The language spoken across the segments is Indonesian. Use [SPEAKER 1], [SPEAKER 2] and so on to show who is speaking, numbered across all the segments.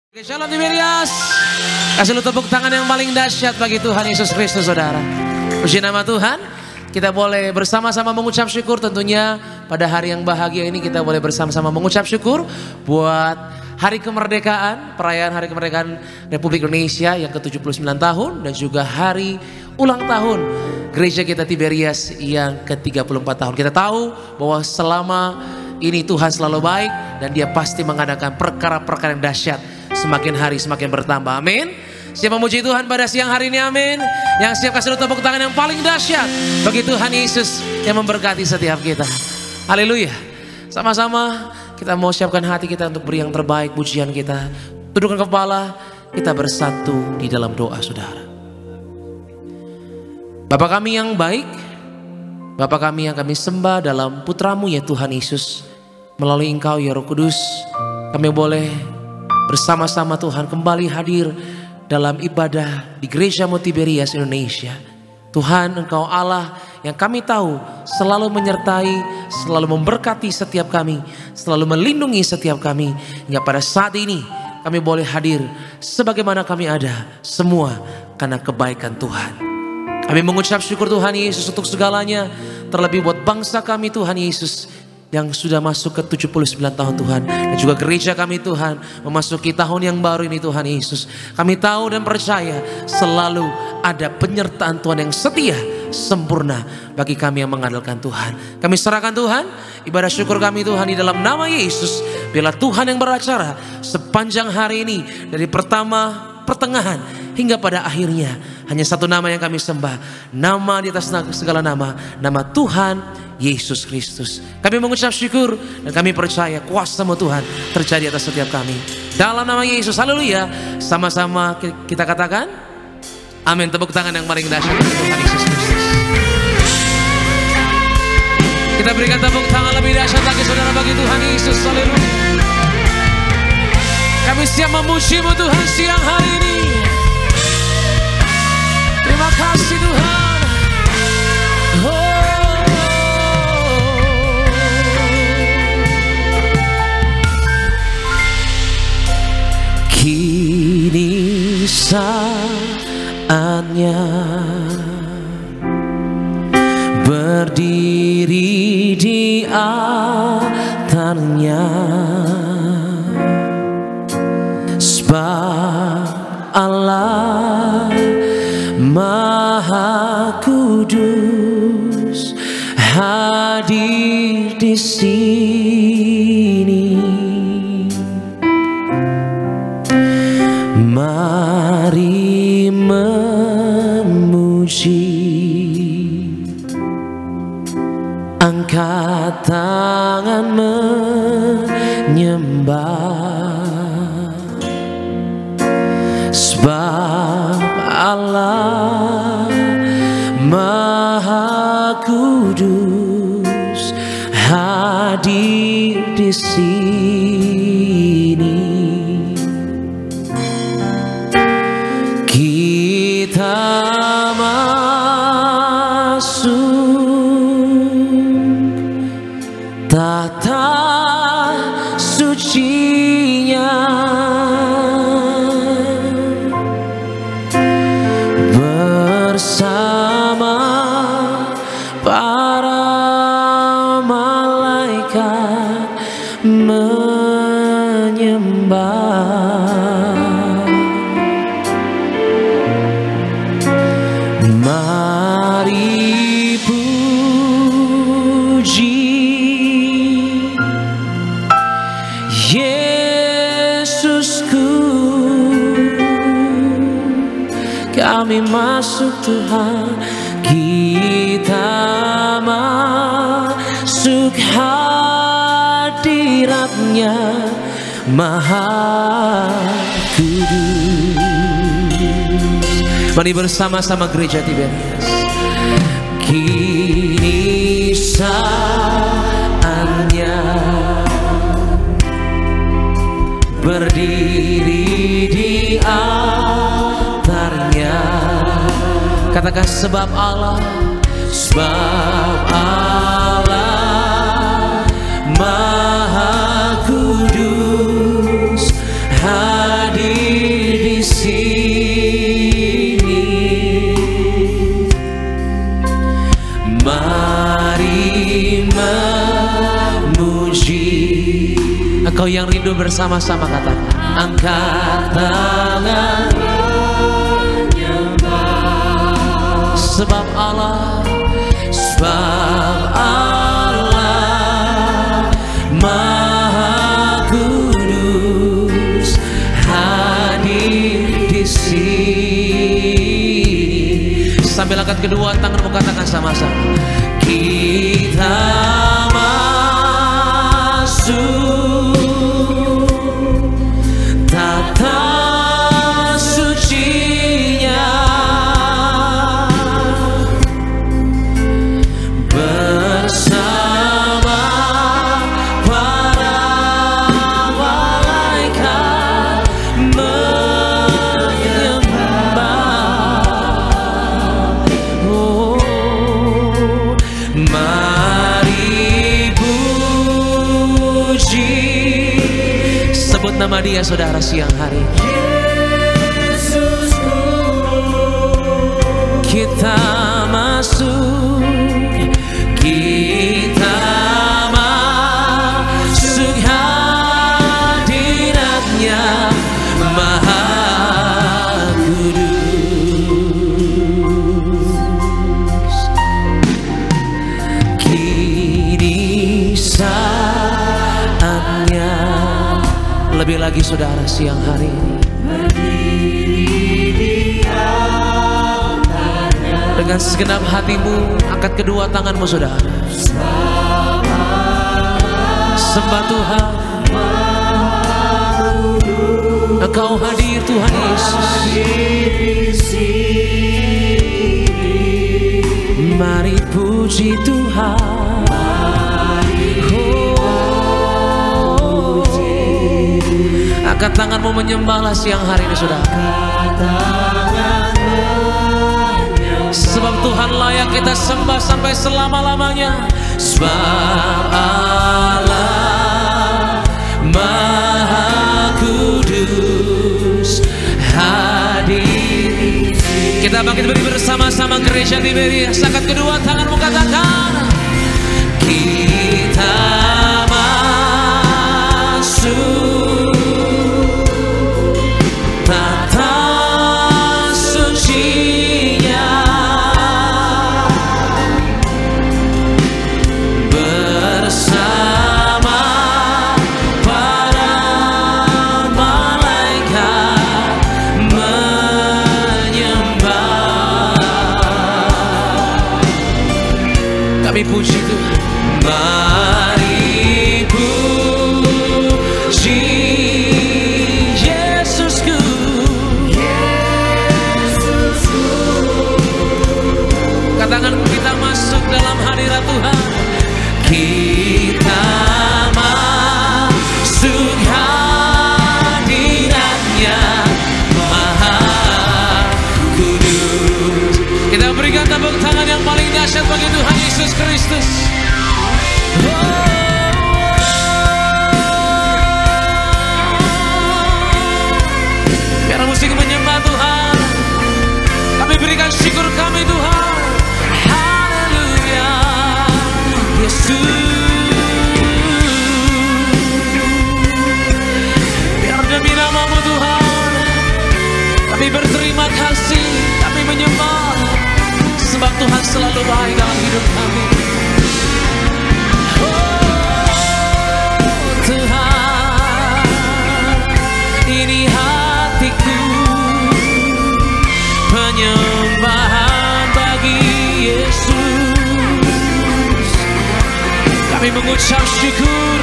[SPEAKER 1] Shalom Tiberias. Kasih lu tepuk tangan yang paling dahsyat bagi Tuhan Yesus Kristus, saudara. Puji nama Tuhan. Kita boleh bersama-sama mengucap syukur tentunya pada hari yang bahagia ini. Kita boleh bersama-sama mengucap syukur buat hari kemerdekaan, perayaan hari kemerdekaan Republik Indonesia yang ke-79 tahun. Dan juga hari ulang tahun gereja kita Tiberias yang ke-34 tahun. Kita tahu bahwa selama ini Tuhan selalu baik dan Dia pasti mengadakan perkara-perkara yang dahsyat. Semakin hari semakin bertambah, amin. Siap memuji Tuhan pada siang hari ini, amin. Yang siap kasih tepuk tangan yang paling dahsyat bagi Tuhan Yesus yang memberkati setiap kita. Haleluya. Sama-sama kita mau siapkan hati kita untuk beri yang terbaik pujian kita. Tundukkan kepala, kita bersatu di dalam doa, saudara. Bapa kami yang baik, Bapa kami yang kami sembah dalam putramu ya Tuhan Yesus. Melalui Engkau ya Roh Kudus, kami boleh bersama-sama Tuhan kembali hadir dalam ibadah di Gereja Tiberias Indonesia. Tuhan, Engkau Allah yang kami tahu selalu menyertai, selalu memberkati setiap kami, selalu melindungi setiap kami. Hingga pada saat ini kami boleh hadir sebagaimana kami ada, semua karena kebaikan Tuhan. Kami mengucap syukur Tuhan Yesus untuk segalanya, terlebih buat bangsa kami Tuhan Yesus yang sudah masuk ke 79 tahun Tuhan. Dan juga gereja kami Tuhan memasuki tahun yang baru ini Tuhan Yesus. Kami tahu dan percaya selalu ada penyertaan Tuhan yang setia, sempurna bagi kami yang mengandalkan Tuhan. Kami serahkan Tuhan ibadah syukur kami Tuhan di dalam nama Yesus. Biarlah Tuhan yang beracara sepanjang hari ini, dari pertama, pertengahan hingga pada akhirnya. Hanya satu nama yang kami sembah, nama di atas segala nama, nama Tuhan Yesus Kristus. Kami mengucap syukur dan kami percaya kuasa-Mu Tuhan terjadi atas setiap kami. Dalam nama Yesus, haleluya. Sama-sama kita katakan amin. Tepuk tangan yang paling dahsyat bagi Tuhan Yesus Kristus. Kita berikan tepuk tangan lebih dahsyat lagi saudara bagi Tuhan Yesus, haleluya. Kami siap memuji-Mu Tuhan siang hari ini. Terima kasih Tuhan. Kini saatnya berdiri di altarnya, sebab Allah Maha Kudus hadir di sini. Mari memuji, angkat tangan menyembah, sebab Allah Maha Kudus hadir di sini. Kita masuk tata sucinya, bersama para malaikat menyembah. Mari puji Yesusku, kami masuk Tuhan, kita masuk hadirat-Nya Maha Kudus. Mari bersama-sama gereja Tiberias. Kini saatnya berdiri di altarnya. Katakan sebab Allah, sebab Allah Maha Kudus hadir Kau yang rindu bersama-sama katakan, angkat tangan menyembah. Sebab Allah Maha Kudus hadir di sini. Sambil angkat kedua tanganmu katakan sama-sama, kita masuk tata sucinya bersama para malaikat menyembah. Oh, mari puji, sebut nama Dia saudara siang hari. Yesusku, kita masuk, kita masuk hadirat-Nya Maha Kudus. Kini saatnya, lebih lagi saudara siang hari ini dengan segenap hatimu, angkat kedua tanganmu saudara, sembah Tuhan. Engkau hadir Tuhan Yesus. Mari puji Tuhan. Angkat tanganmu menyembahlah siang hari ini saudara. Sebab Tuhan layak kita sembah sampai selama-lamanya. Sebab Allah Maha Kudus hadir. Kita bangkit berdiri bersama-sama gereja Tiberias. Angkat kedua tanganmu katakan, kita masuk tata sucinya bersama para malaikat menyembah. Kami puji Tuhan. Mari puji Yesusku. Katakan kita masuk dalam hadirat Tuhan. Kita masuk hadirat-Nya Maha Kudus. Kita berikan tepuk tangan yang paling dahsyat bagi Tuhan Yesus Kristus. Biar musik menyembah Tuhan, kami berikan syukur kami Tuhan. Haleluya Yesus. Biar demi nama-Mu Tuhan, kami berterima kasih, kami menyembah. Sebab Tuhan selalu baik dalam hidup kami. Tuhan, ini hatiku, penyembahan bagi Yesus. Kami mengucap syukur,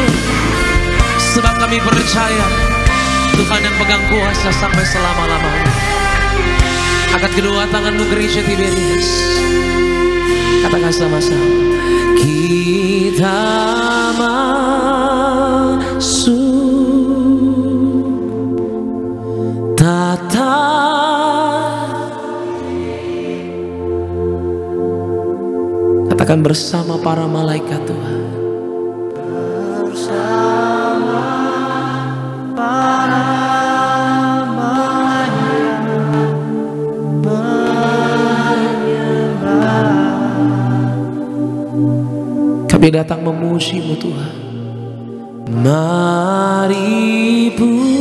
[SPEAKER 1] sebab kami percaya Tuhan yang pegang kuasa sampai selama-lamanya. Angkat kedua tanganmu gereja Tiberias. Katakan sama-sama, kita masuk tata. Katakan bersama para malaikat Tuhan. Bersama para kami datang memuji-Mu Tuhan. Mari puji,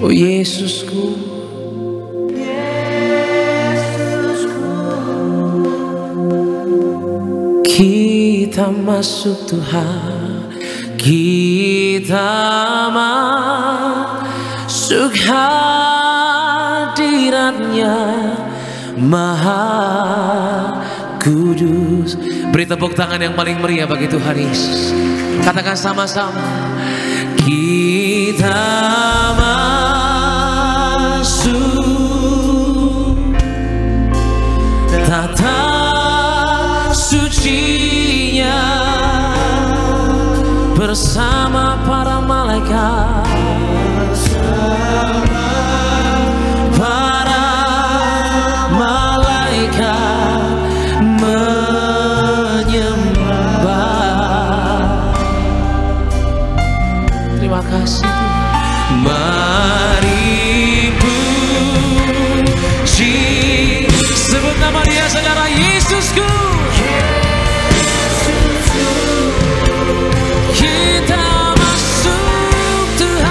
[SPEAKER 1] oh Yesusku, kita masuk Tuhan, kita masuk hadirat-Nya Maha Kudus. Beri tepuk tangan yang paling meriah bagi Tuhan Yesus. Katakan sama-sama, kita masuk tata sucinya bersama para malaikat, para malaikat menyembah. Terima kasih. Mari puji, sebut nama Dia saudara, Yesusku. Kita masuk Tuhan.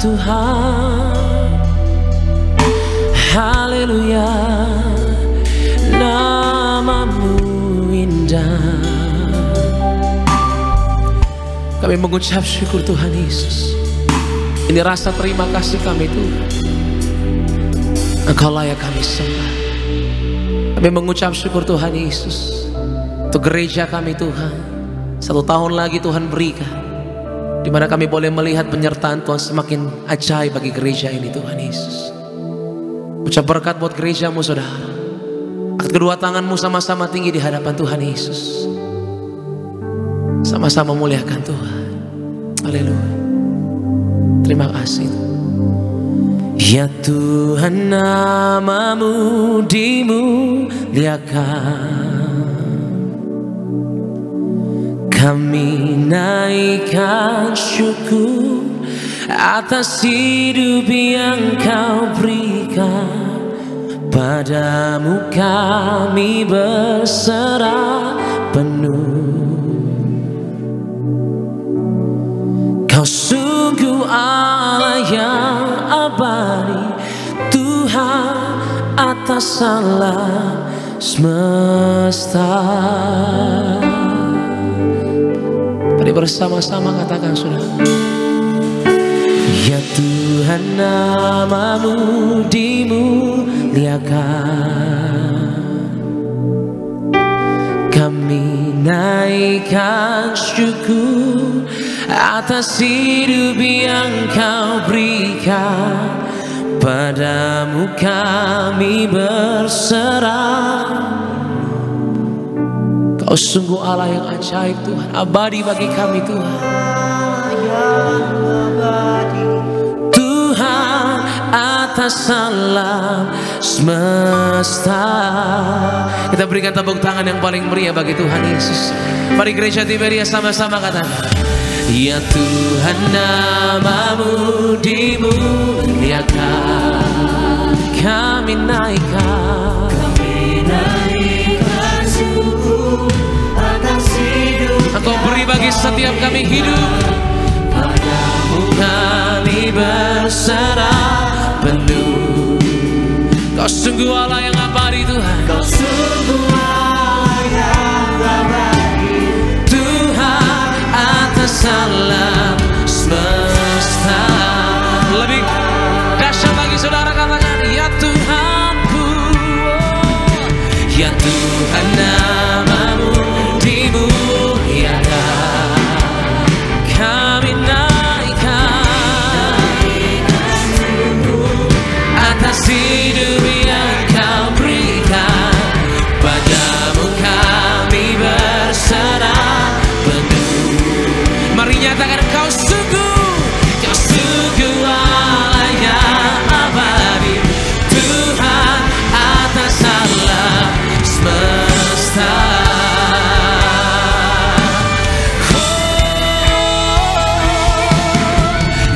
[SPEAKER 1] Tuhan. Haleluya, nama-Mu indah. Kami mengucap syukur Tuhan Yesus. Ini rasa terima kasih kami Tuhan. Engkau layak kami sembah. Kami mengucap syukur Tuhan Yesus untuk gereja kami Tuhan. 1 tahun lagi Tuhan berikan, di mana kami boleh melihat penyertaan Tuhan semakin ajaib bagi gereja ini Tuhan Yesus. Ucap berkat buat gerejamu saudara. Angkat kedua tanganmu sama-sama tinggi di hadapan Tuhan Yesus. Sama-sama muliakan Tuhan. Haleluya. Terima kasih. Ya Tuhan, nama-Mu dimuliakan. Kami naikkan syukur atas hidup yang Kau berikan. Padamu kami berserah penuh. Kau sungguh Allah yang abadi, Tuhan atas alam semesta. Mari bersama-sama katakan saudara. Ya Tuhan, nama-Mu dimuliakan. Kami naikkan syukur atas hidup yang Kau berikan. Padamu kami berserah. Kau sungguh Allah yang ajaib Tuhan, abadi bagi kami Tuhan. Tuhan atas alam semesta. Kita berikan tepuk tangan yang paling meriah bagi Tuhan Yesus. Mari gereja Tiberia sama-sama katakan. Ya Tuhan, nama-Mu dimuliakan. Kami naikkan syukur atas hidup Engkau beri bagi setiap kami hidup. Padamu kami berserah penuh. Kau sungguh Allah yang abadi Tuhan. Kau sungguh Allah yang abadi, Tuhan atas alam semesta. Lebih dahsyat lagi saudara katakan, ya Tuhanku, ya Tuhan, nama-Mu dimuliakan. Kami naikkan atas hidup yang Kau berikan. Padamu kami berserah penuh. Mari nyatakan, Kau sungguh Allah yang abadi, Tuhan atas alam semesta.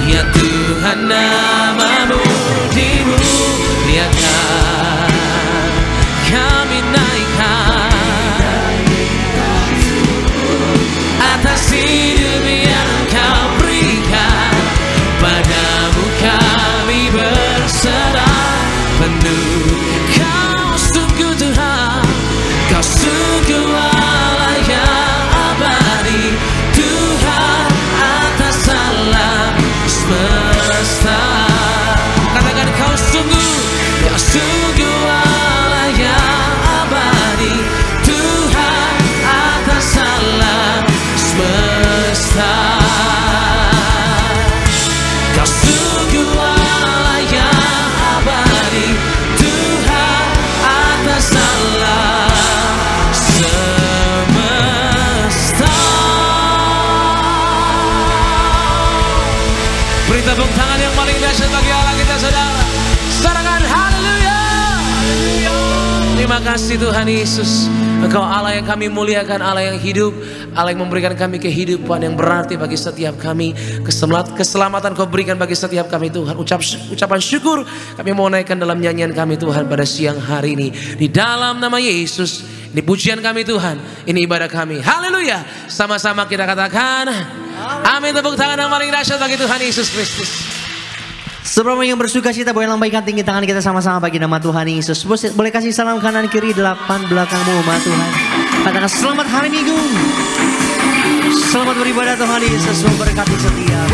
[SPEAKER 1] Ya Tuhan, nama-Mu dimuliakan. Kami naikkan atas hidup yang Kau berikan. Padamu kami berserah penuh. Kau sungguh Tuhan, Kau sungguh Allah yang abadi, Tuhan atas alam semesta. Katakan, Kau sungguh Allah yang abadi, Tuhan atas alam semesta. Kau sungguh Allah yang abadi, Tuhan atas alam semesta. Beri tepuk tangan yang paling dahsyat bagi Allah kita saudara. Sorakan haleluya. Terima kasih Tuhan Yesus. Engkau Allah yang kami muliakan, Allah yang hidup, Allah yang memberikan kami kehidupan yang berarti bagi setiap kami. Keselamatan Kau berikan bagi setiap kami Tuhan. Ucapan syukur kami mau naikkan dalam nyanyian kami Tuhan pada siang hari ini. Di dalam nama Yesus, ini pujian kami Tuhan, ini ibadah kami. Haleluya. Sama-sama kita katakan amin. Tepuk tangan yang paling dahsyat bagi Tuhan Yesus Kristus.
[SPEAKER 2] Sebelum yang bersuka cita boleh lambaikan tinggi tangan kita sama-sama bagi nama Tuhan Yesus. Boleh kasih salam kanan kiri, depan belakangmu umat Tuhan. Katakan selamat hari Minggu. Selamat beribadah, Tuhan Yesus memberkati setiap.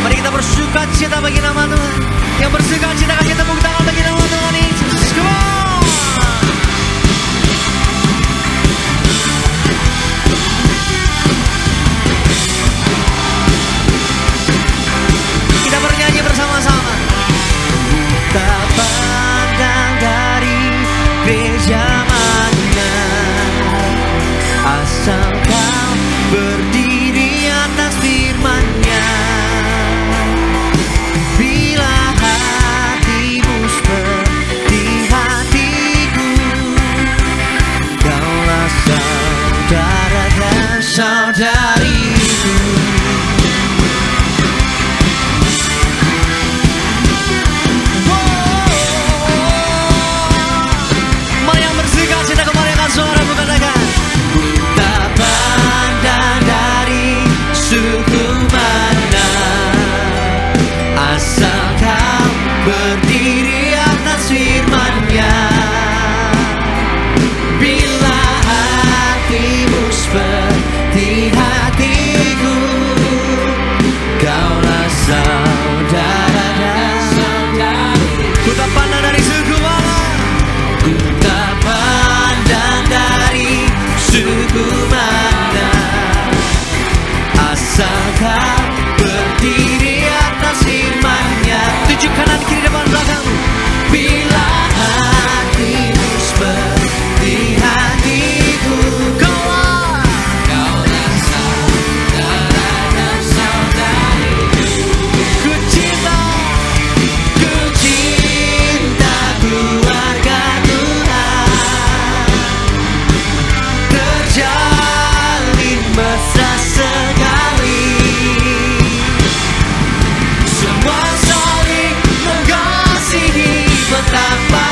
[SPEAKER 2] Mari kita bersuka cita bagi nama Tuhan. Yang bersuka cita kasih tepuk tangan bagi nama Tuhan Yesus. Come on. Kita bernyanyi bersama-sama. Tak pandang dari gereja mana, asal kau berdiri atas firman-Nya. Bila hatimu seperti hatiku, kaulah saudara dan saudariku. Mari yang bersuka cita kembali akan suara katakan. Tak pandang dari suku mana, asal kau berdiri atas firman-Nya. Bila hatimu seperti hatiku, kaulah saudara dan saudari. Ku tak pandang dari suku mana, ku tak pandang dari suku mana, asal kau berdiri atas firman-Nya. Tuju kanan kiri depan belakangmu. Bila hatimu seperti hatiku, kaulah saudara dan saudariku. Ku cinta keluarga Tuhan, terjalin mesra sekali. Semua saling mengasihi, betapa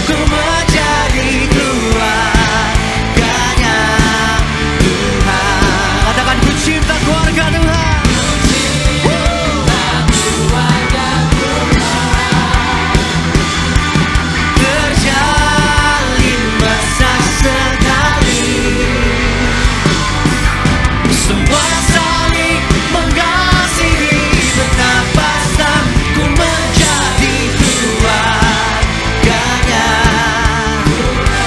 [SPEAKER 2] ku menjadi keluarganya Tuhan. Katakan ku cinta keluarga Tuhan. Terjalin mesra sekali. Semua saling mengasihi, betapa ku menjadi keluarganya.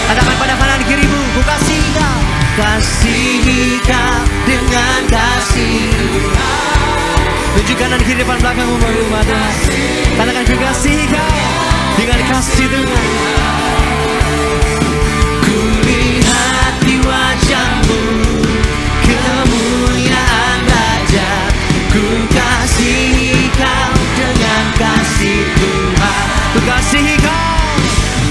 [SPEAKER 2] Katakan pada kanan kirimu, ku kasihi kau. Kasihi kau dengan kasih. Tuju kanan kiri depan belakangmu baru Tuhan. Katakan ku kasihi kau dengan kasih Tuhan. Ku lihat di wajahmu kemuliaan Raja. Ku kasihi kau dengan kasih Tuhan. Ku kasihi kau,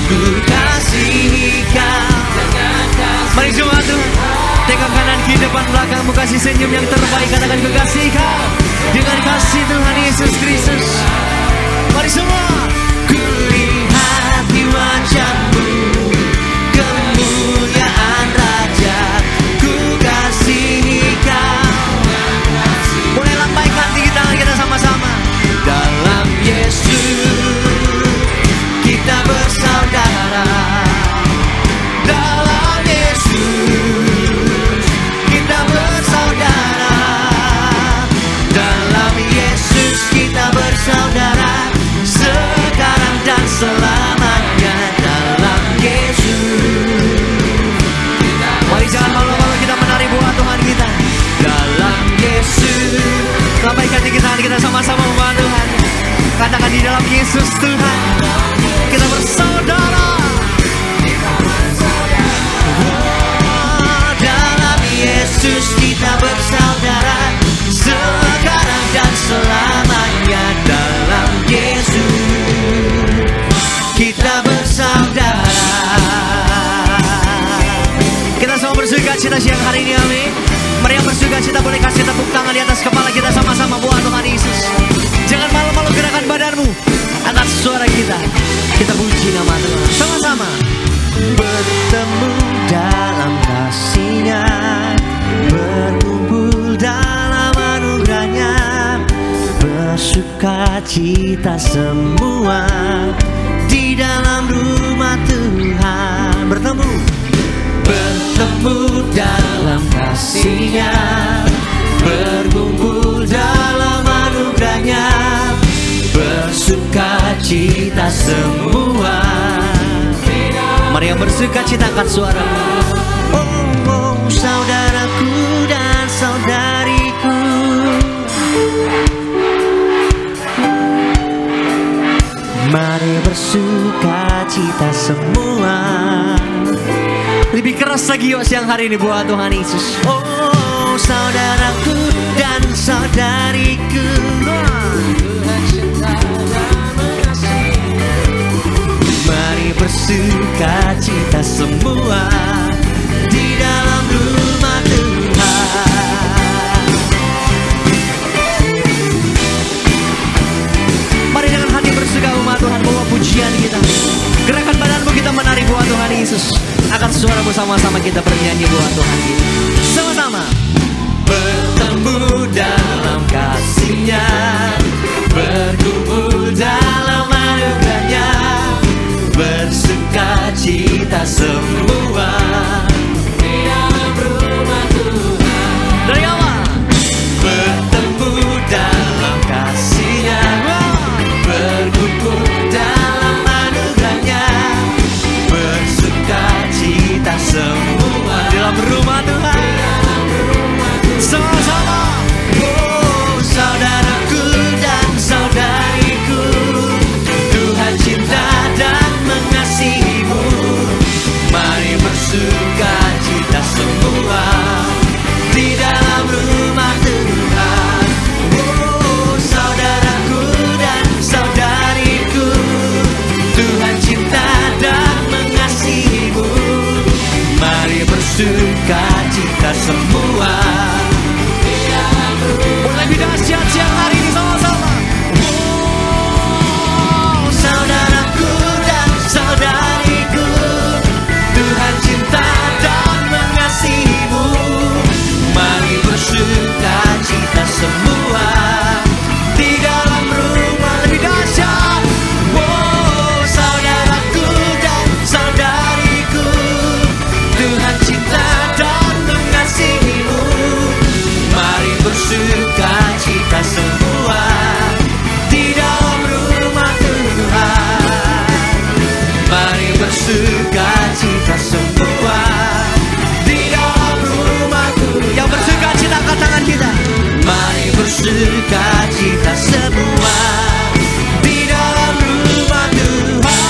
[SPEAKER 2] ku kasihi kau dengan kasih. Mari semua Tuhan, tegak kanan kiri depan belakangmu, kasih senyum yang terbaik. Katakan ku kasihi kau dengan kasih Tuhan Yesus Kristus. Mari semua. Ku lihat di wajahmu kemuliaan Raja. Ku kasihi kau. Boleh lambaikan tinggi tangan kita sama-sama. Dalam Yesus kita bersaudara. Dalam Yesus kita bersaudara. Dalam Yesus kita bersaudara, sekarang dan selamanya. Dalam Yesus. Mari jangan malu-malu kita menari buat Tuhan kita. Dalam Yesus. Lambaikan tinggi tangan kita sama-sama buat Tuhan. Katakan di dalam Yesus Tuhan kita bersaudara. Oh, dalam Yesus kita bersaudara, sekarang dan selamanya. Dalam Yesus kita bersaudara. Kita semua bersuka cita siang hari ini, amin. Mari yang bersuka cita boleh kasih tepuk tangan di atas kepala kita sama-sama buat Tuhan Yesus. Jangan malu-malu gerakan badanmu. Angkat suara kita. Kita puji nama Tuhan sama-sama. Bertemu dalam kasih-Nya, berkumpul dalam anugerah-Nya, bersuka bersukacita semua di dalam rumah Tuhan. Bertemu dalam kasih-Nya, berkumpul dalam anugerah-Nya, bersukacita semua. Mari yang bersukacita angkat suara. Oh, saudaraku dan saudariku, mari bersukacita semua. Lebih keras lagi yuk siang hari ini buat Tuhan Yesus. Oh, saudaraku dan saudariku, mari bersukacita semua di dalam rumah Tuhan. Mari dengan hati bersuka umat Tuhan bawa pujian kita. Gerakan badanmu kita menari buat Tuhan Yesus. Angkat suara bersama-sama kita bernyanyi buat Tuhan kita. Sama-sama. Bertemu dalam kasih-Nya, berkumpul dalam anugerah-Nya, bersukacita semua di dalam rumah Tuhan. Dari awal. Bertemu dalam kasih-Nya, berkumpul dalam anugerah-Nya, bersukacita semua di dalam rumah Tuhan. Sama-sama. Oh, saudaraku dan saudariku, Tuhan cinta dan mengasihimu. Mari bersukacita semua di dalam rumah Tuhan. Oh, saudaraku dan saudariku, Tuhan cinta dan mengasihimu. Mari bersukacita semua. Lebih dahsyat siang hari ini sama-sama. Oh, saudaraku dan saudariku, Tuhan cinta dan mengasihimu. Mari bersukacita semua di dalam rumah. Lebih dahsyat. Oh, saudaraku dan saudariku, Tuhan cinta dan mengasihimu. Mari bersukacita semua di dalam rumah Tuhan. Mari bersukacita semua di dalam rumah Tuhan. Yang bersukacita angkat tangan kita. Mari bersukacita semua di dalam rumah Tuhan.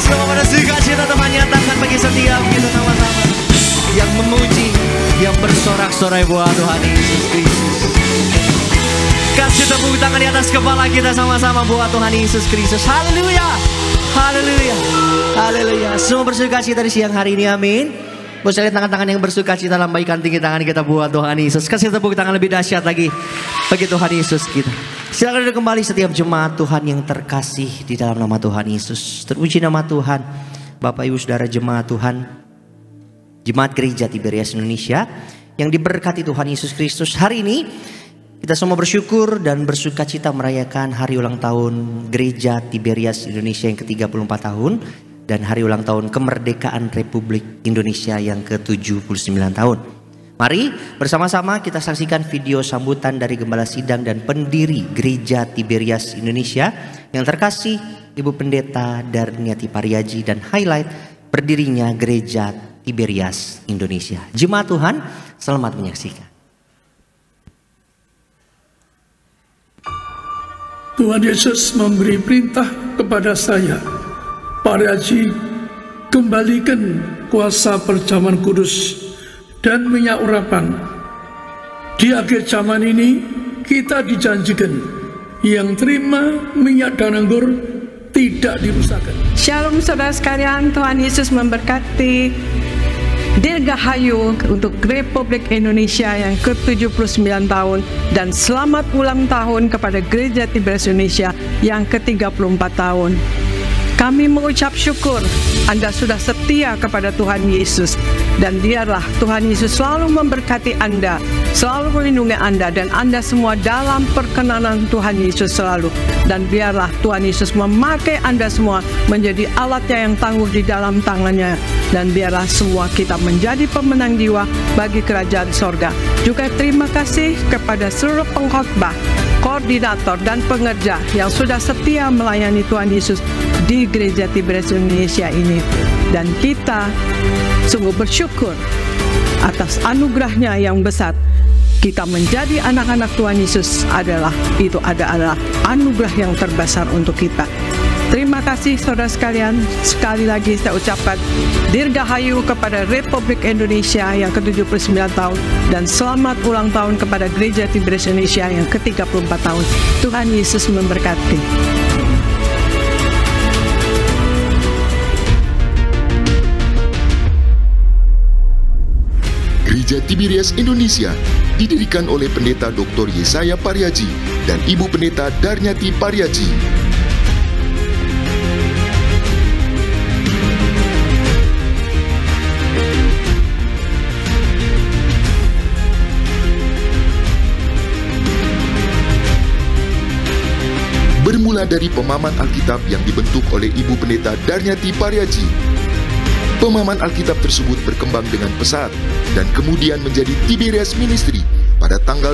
[SPEAKER 2] Semua pada sukacita Tuhan nyatakan bagi setiap kita sama-sama yang memuji, yang bersorak-sorai buat Tuhan Yesus Kristus. Kasih tepuk tangan di atas kepala kita sama-sama buat Tuhan Yesus Kristus. Haleluya, haleluya, haleluya. Semua bersukacita di siang hari ini, amin. Boleh lihat tangan-tangan yang bersukacita, lambaikan tinggi tangan kita buat Tuhan Yesus. Kasih tepuk tangan lebih dahsyat lagi bagi Tuhan Yesus kita. Silakan duduk kembali setiap jemaat Tuhan yang terkasih di dalam nama Tuhan Yesus. Terpuji nama Tuhan. Bapak Ibu Saudara jemaat Tuhan, Jemaat Gereja Tiberias Indonesia yang diberkati Tuhan Yesus Kristus. Hari ini kita semua bersyukur dan bersukacita merayakan hari ulang tahun Gereja Tiberias Indonesia yang ke-34 tahun dan hari ulang tahun kemerdekaan Republik Indonesia yang ke-79 tahun. Mari bersama-sama kita saksikan video sambutan dari Gembala Sidang dan pendiri Gereja Tiberias Indonesia yang terkasih Ibu Pendeta Darniati Pariaji dan highlight berdirinya Gereja Tiberias Indonesia. Jemaat Tuhan, selamat menyaksikan.
[SPEAKER 3] Tuhan Yesus memberi perintah kepada saya, Pariaji, kembalikan kuasa perjamuan kudus dan minyak urapan. Di akhir zaman ini kita dijanjikan yang terima minyak dan anggur tidak dirusakkan.
[SPEAKER 4] Shalom saudara sekalian, Tuhan Yesus memberkati. Dirgahayu untuk Republik Indonesia yang ke-79 tahun dan selamat ulang tahun kepada Gereja Tiberias Indonesia yang ke-34 tahun. Kami mengucap syukur Anda sudah setia kepada Tuhan Yesus dan biarlah Tuhan Yesus selalu memberkati Anda selalu melindungi Anda dan Anda semua dalam perkenanan Tuhan Yesus selalu. Dan biarlah Tuhan Yesus memakai Anda semua menjadi alatnya yang tangguh di dalam tangannya. Dan biarlah semua kita menjadi pemenang jiwa bagi kerajaan sorga. Juga terima kasih kepada seluruh pengkhotbah, koordinator dan pengerja yang sudah setia melayani Tuhan Yesus di Gereja Tiberias Indonesia ini. Dan kita sungguh bersyukur atas anugerahnya yang besar. Kita menjadi anak-anak Tuhan Yesus adalah anugerah yang terbesar untuk kita. Terima kasih saudara sekalian. Sekali lagi saya ucapkan Dirgahayu kepada Republik Indonesia yang ke-79 tahun dan selamat ulang tahun kepada Gereja Tiberias Indonesia yang ke-34 tahun. Tuhan Yesus memberkati.
[SPEAKER 5] Gereja Tiberias Indonesia didirikan oleh Pendeta Dr. Yesaya Pariaji dan Ibu Pendeta Darnyati Pariaji. Bermula dari pemahaman Alkitab yang dibentuk oleh Ibu Pendeta Darnyati Pariaji. Pemahaman Alkitab tersebut berkembang dengan pesat dan kemudian menjadi Tiberias Ministry pada tanggal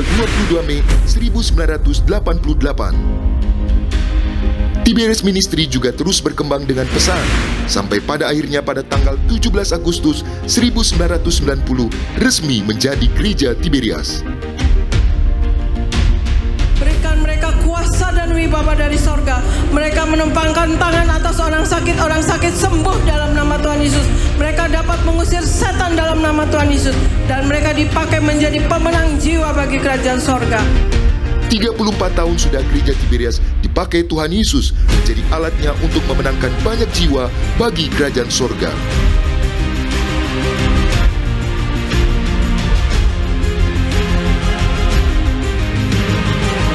[SPEAKER 5] 22 Mei 1988. Tiberias Ministry juga terus berkembang dengan pesat sampai pada akhirnya pada tanggal 17 Agustus 1990 resmi menjadi Gereja Tiberias.
[SPEAKER 6] Berikan mereka kuasa dan wibawa dari sorga. Mereka menumpangkan tangan atas orang sakit sembuh dalam nama Tuhan Yesus. Mereka dapat mengusir setan dalam nama Tuhan Yesus. Dan mereka dipakai menjadi pemenang jiwa bagi kerajaan sorga.
[SPEAKER 5] 34 tahun sudah Gereja Tiberias dipakai Tuhan Yesus menjadi alatnya untuk memenangkan banyak jiwa bagi kerajaan sorga.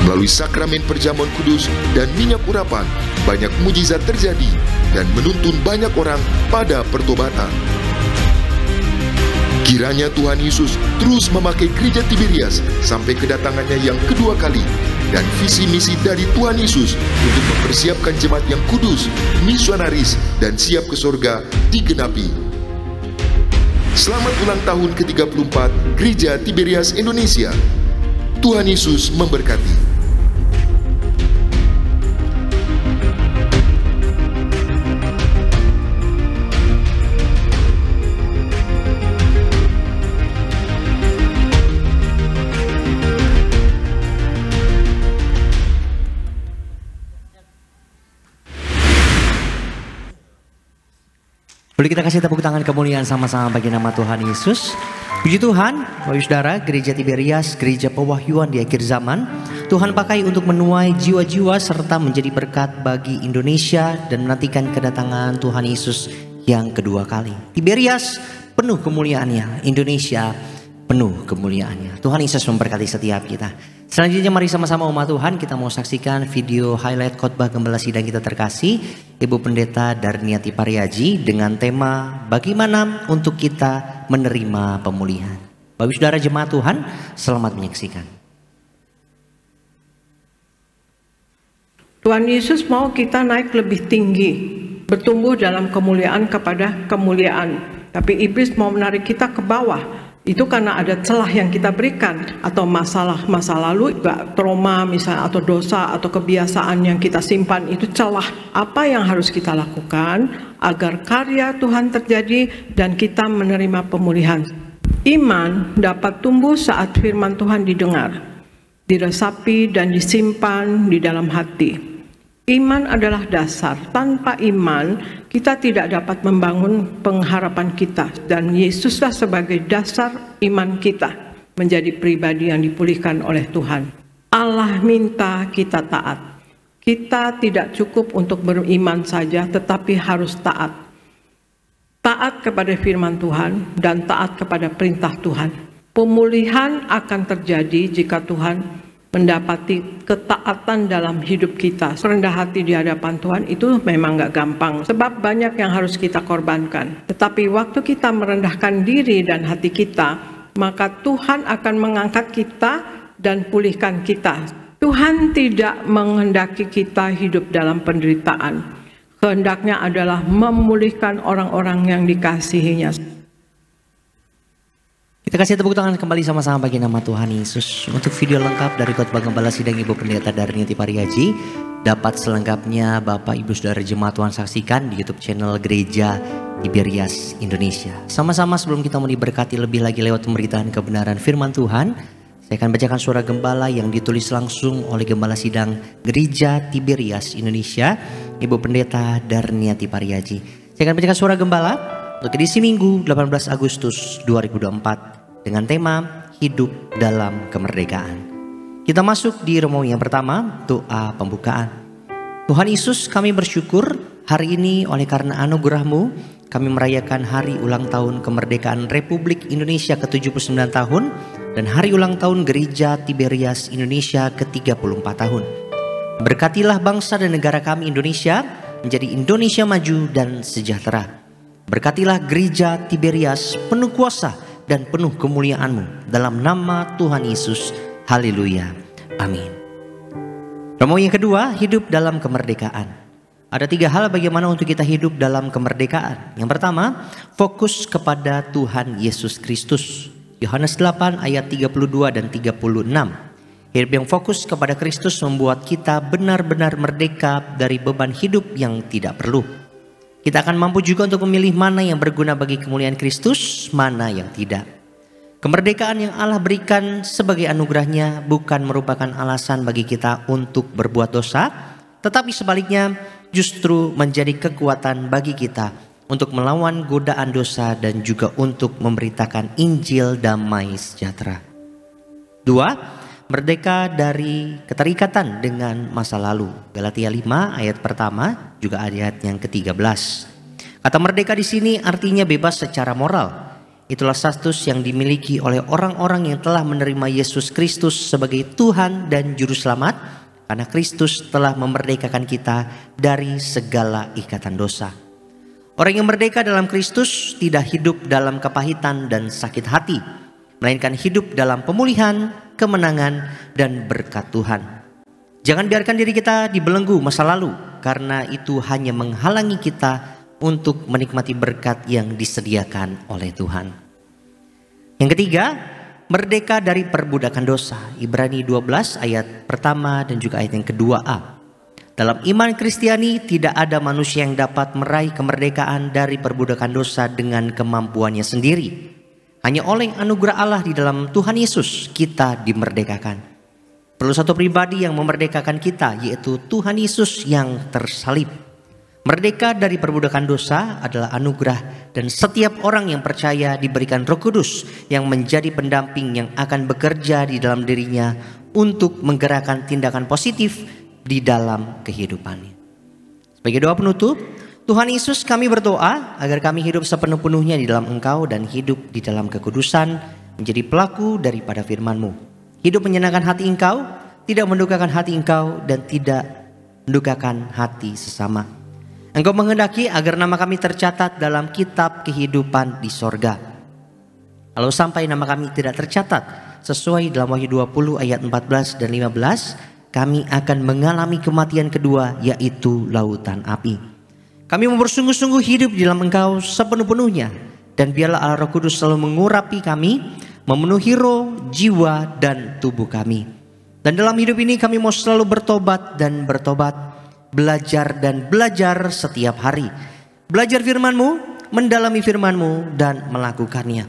[SPEAKER 5] Melalui sakramen perjamuan kudus dan minyak urapan, banyak mujizat terjadi dan menuntun banyak orang pada pertobatan. Kiranya Tuhan Yesus terus memakai Gereja Tiberias sampai kedatangannya yang kedua kali, dan visi misi dari Tuhan Yesus untuk mempersiapkan jemaat yang kudus, misionaris, dan siap ke sorga digenapi. Selamat ulang tahun ke-34 Gereja Tiberias Indonesia. Tuhan Yesus memberkati.
[SPEAKER 2] Boleh kita kasih tepuk tangan kemuliaan sama-sama bagi nama Tuhan Yesus. Puji Tuhan, Bapak Saudara, Gereja Tiberias, Gereja Pewahyuan di akhir zaman, Tuhan pakai untuk menuai jiwa-jiwa serta menjadi berkat bagi Indonesia dan menantikan kedatangan Tuhan Yesus yang kedua kali. Tiberias penuh kemuliaannya, Indonesia penuh kemuliaannya. Tuhan Yesus memberkati setiap kita. Selanjutnya mari sama-sama umat Tuhan kita mau saksikan video highlight khotbah gembala sidang kita terkasih Ibu Pendeta Darnyati Pariaji dengan tema bagaimana untuk kita menerima pemulihan. Bapak Saudara jemaat Tuhan, selamat menyaksikan.
[SPEAKER 4] Tuhan Yesus mau kita naik lebih tinggi, bertumbuh dalam kemuliaan kepada kemuliaan. Tapi iblis mau menarik kita ke bawah. Itu karena ada celah yang kita berikan, atau masalah masa lalu, trauma misalnya, atau dosa, atau kebiasaan yang kita simpan, itu celah. Apa yang harus kita lakukan agar karya Tuhan terjadi dan kita menerima pemulihan? Iman dapat tumbuh saat firman Tuhan didengar, diresapi dan disimpan di dalam hati. Iman adalah dasar. Tanpa iman, kita tidak dapat membangun pengharapan kita. Dan Yesuslah sebagai dasar iman kita menjadi pribadi yang dipulihkan oleh Tuhan. Allah minta kita taat. Kita tidak cukup untuk beriman saja, tetapi harus taat. Taat kepada firman Tuhan dan taat kepada perintah Tuhan. Pemulihan akan terjadi jika Tuhan mendapati ketaatan dalam hidup kita. Rendah hati di hadapan Tuhan itu memang gak gampang, sebab banyak yang harus kita korbankan. Tetapi waktu kita merendahkan diri dan hati kita, maka Tuhan akan mengangkat kita dan pulihkan kita. Tuhan tidak menghendaki kita hidup dalam penderitaan. Kehendaknya adalah memulihkan orang-orang yang dikasihinya.
[SPEAKER 2] Kita kasih tepuk tangan kembali sama-sama bagi nama Tuhan Yesus. Untuk video lengkap dari Khotbah Gembala Sidang Ibu Pendeta Darniati Pariaji, dapat selengkapnya Bapak Ibu Saudara Jemaat Tuhan saksikan di YouTube channel Gereja Tiberias Indonesia. Sama-sama sebelum kita mau diberkati lebih lagi lewat pemberitaan kebenaran firman Tuhan, saya akan bacakan surah gembala yang ditulis langsung oleh Gembala Sidang Gereja Tiberias Indonesia, Ibu Pendeta Darniati Pariaji. Saya akan bacakan surah gembala untuk edisi Minggu 18 Agustus 2024 dengan tema Hidup dalam Kemerdekaan. Kita masuk di Romawi yang pertama, doa pembukaan. Tuhan Yesus, kami bersyukur hari ini oleh karena anugerah-Mu kami merayakan hari ulang tahun kemerdekaan Republik Indonesia ke-79 tahun dan hari ulang tahun Gereja Tiberias Indonesia ke-34 tahun. Berkatilah bangsa dan negara kami Indonesia menjadi Indonesia maju dan sejahtera. Berkatilah Gereja Tiberias penuh kuasa dan penuh kemuliaan-Mu dalam nama Tuhan Yesus. Haleluya. Amin. Romawi yang kedua, hidup dalam kemerdekaan. Ada 3 hal bagaimana untuk kita hidup dalam kemerdekaan. Yang pertama, fokus kepada Tuhan Yesus Kristus. Yohanes 8 ayat 32 dan 36. Hidup yang fokus kepada Kristus membuat kita benar-benar merdeka dari beban hidup yang tidak perlu. Kita akan mampu juga untuk memilih mana yang berguna bagi kemuliaan Kristus, mana yang tidak. Kemerdekaan yang Allah berikan sebagai anugerahnya bukan merupakan alasan bagi kita untuk berbuat dosa, tetapi sebaliknya justru menjadi kekuatan bagi kita untuk melawan godaan dosa dan juga untuk memberitakan Injil damai sejahtera. 2. Merdeka dari keterikatan dengan masa lalu. Galatia 5 ayat pertama juga ayat yang ke-13. Kata merdeka di sini artinya bebas secara moral. Itulah status yang dimiliki oleh orang-orang yang telah menerima Yesus Kristus sebagai Tuhan dan Juru Selamat, karena Kristus telah memerdekakan kita dari segala ikatan dosa. Orang yang merdeka dalam Kristus tidak hidup dalam kepahitan dan sakit hati, melainkan hidup dalam pemulihan, kemenangan, dan berkat Tuhan. Jangan biarkan diri kita dibelenggu masa lalu, karena itu hanya menghalangi kita untuk menikmati berkat yang disediakan oleh Tuhan. Yang ketiga, merdeka dari perbudakan dosa. Ibrani 12 ayat pertama dan juga ayat yang kedua-a. Dalam iman Kristiani tidak ada manusia yang dapat meraih kemerdekaan dari perbudakan dosa dengan kemampuannya sendiri. Hanya oleh anugerah Allah di dalam Tuhan Yesus kita dimerdekakan. Perlu satu pribadi yang memerdekakan kita, yaitu Tuhan Yesus yang tersalib. Merdeka dari perbudakan dosa adalah anugerah, dan setiap orang yang percaya diberikan Roh Kudus yang menjadi pendamping yang akan bekerja di dalam dirinya untuk menggerakkan tindakan positif di dalam kehidupannya. Sebagai doa penutup, Tuhan Yesus, kami berdoa agar kami hidup sepenuh-penuhnya di dalam Engkau dan hidup di dalam kekudusan, menjadi pelaku daripada firman-Mu. Hidup menyenangkan hati Engkau, tidak mendukakan hati Engkau, dan tidak mendukakan hati sesama. Engkau menghendaki agar nama kami tercatat dalam kitab kehidupan di sorga. Kalau sampai nama kami tidak tercatat sesuai dalam Wahyu 20 ayat 14 dan 15, kami akan mengalami kematian kedua, yaitu lautan api. Kami mau bersungguh-sungguh hidup di dalam Engkau sepenuh-penuhnya, dan biarlah Allah Roh Kudus selalu mengurapi kami, memenuhi roh, jiwa, dan tubuh kami. Dan dalam hidup ini kami mau selalu bertobat dan bertobat, belajar dan belajar setiap hari. Belajar firman-Mu, mendalami firman-Mu, dan melakukannya.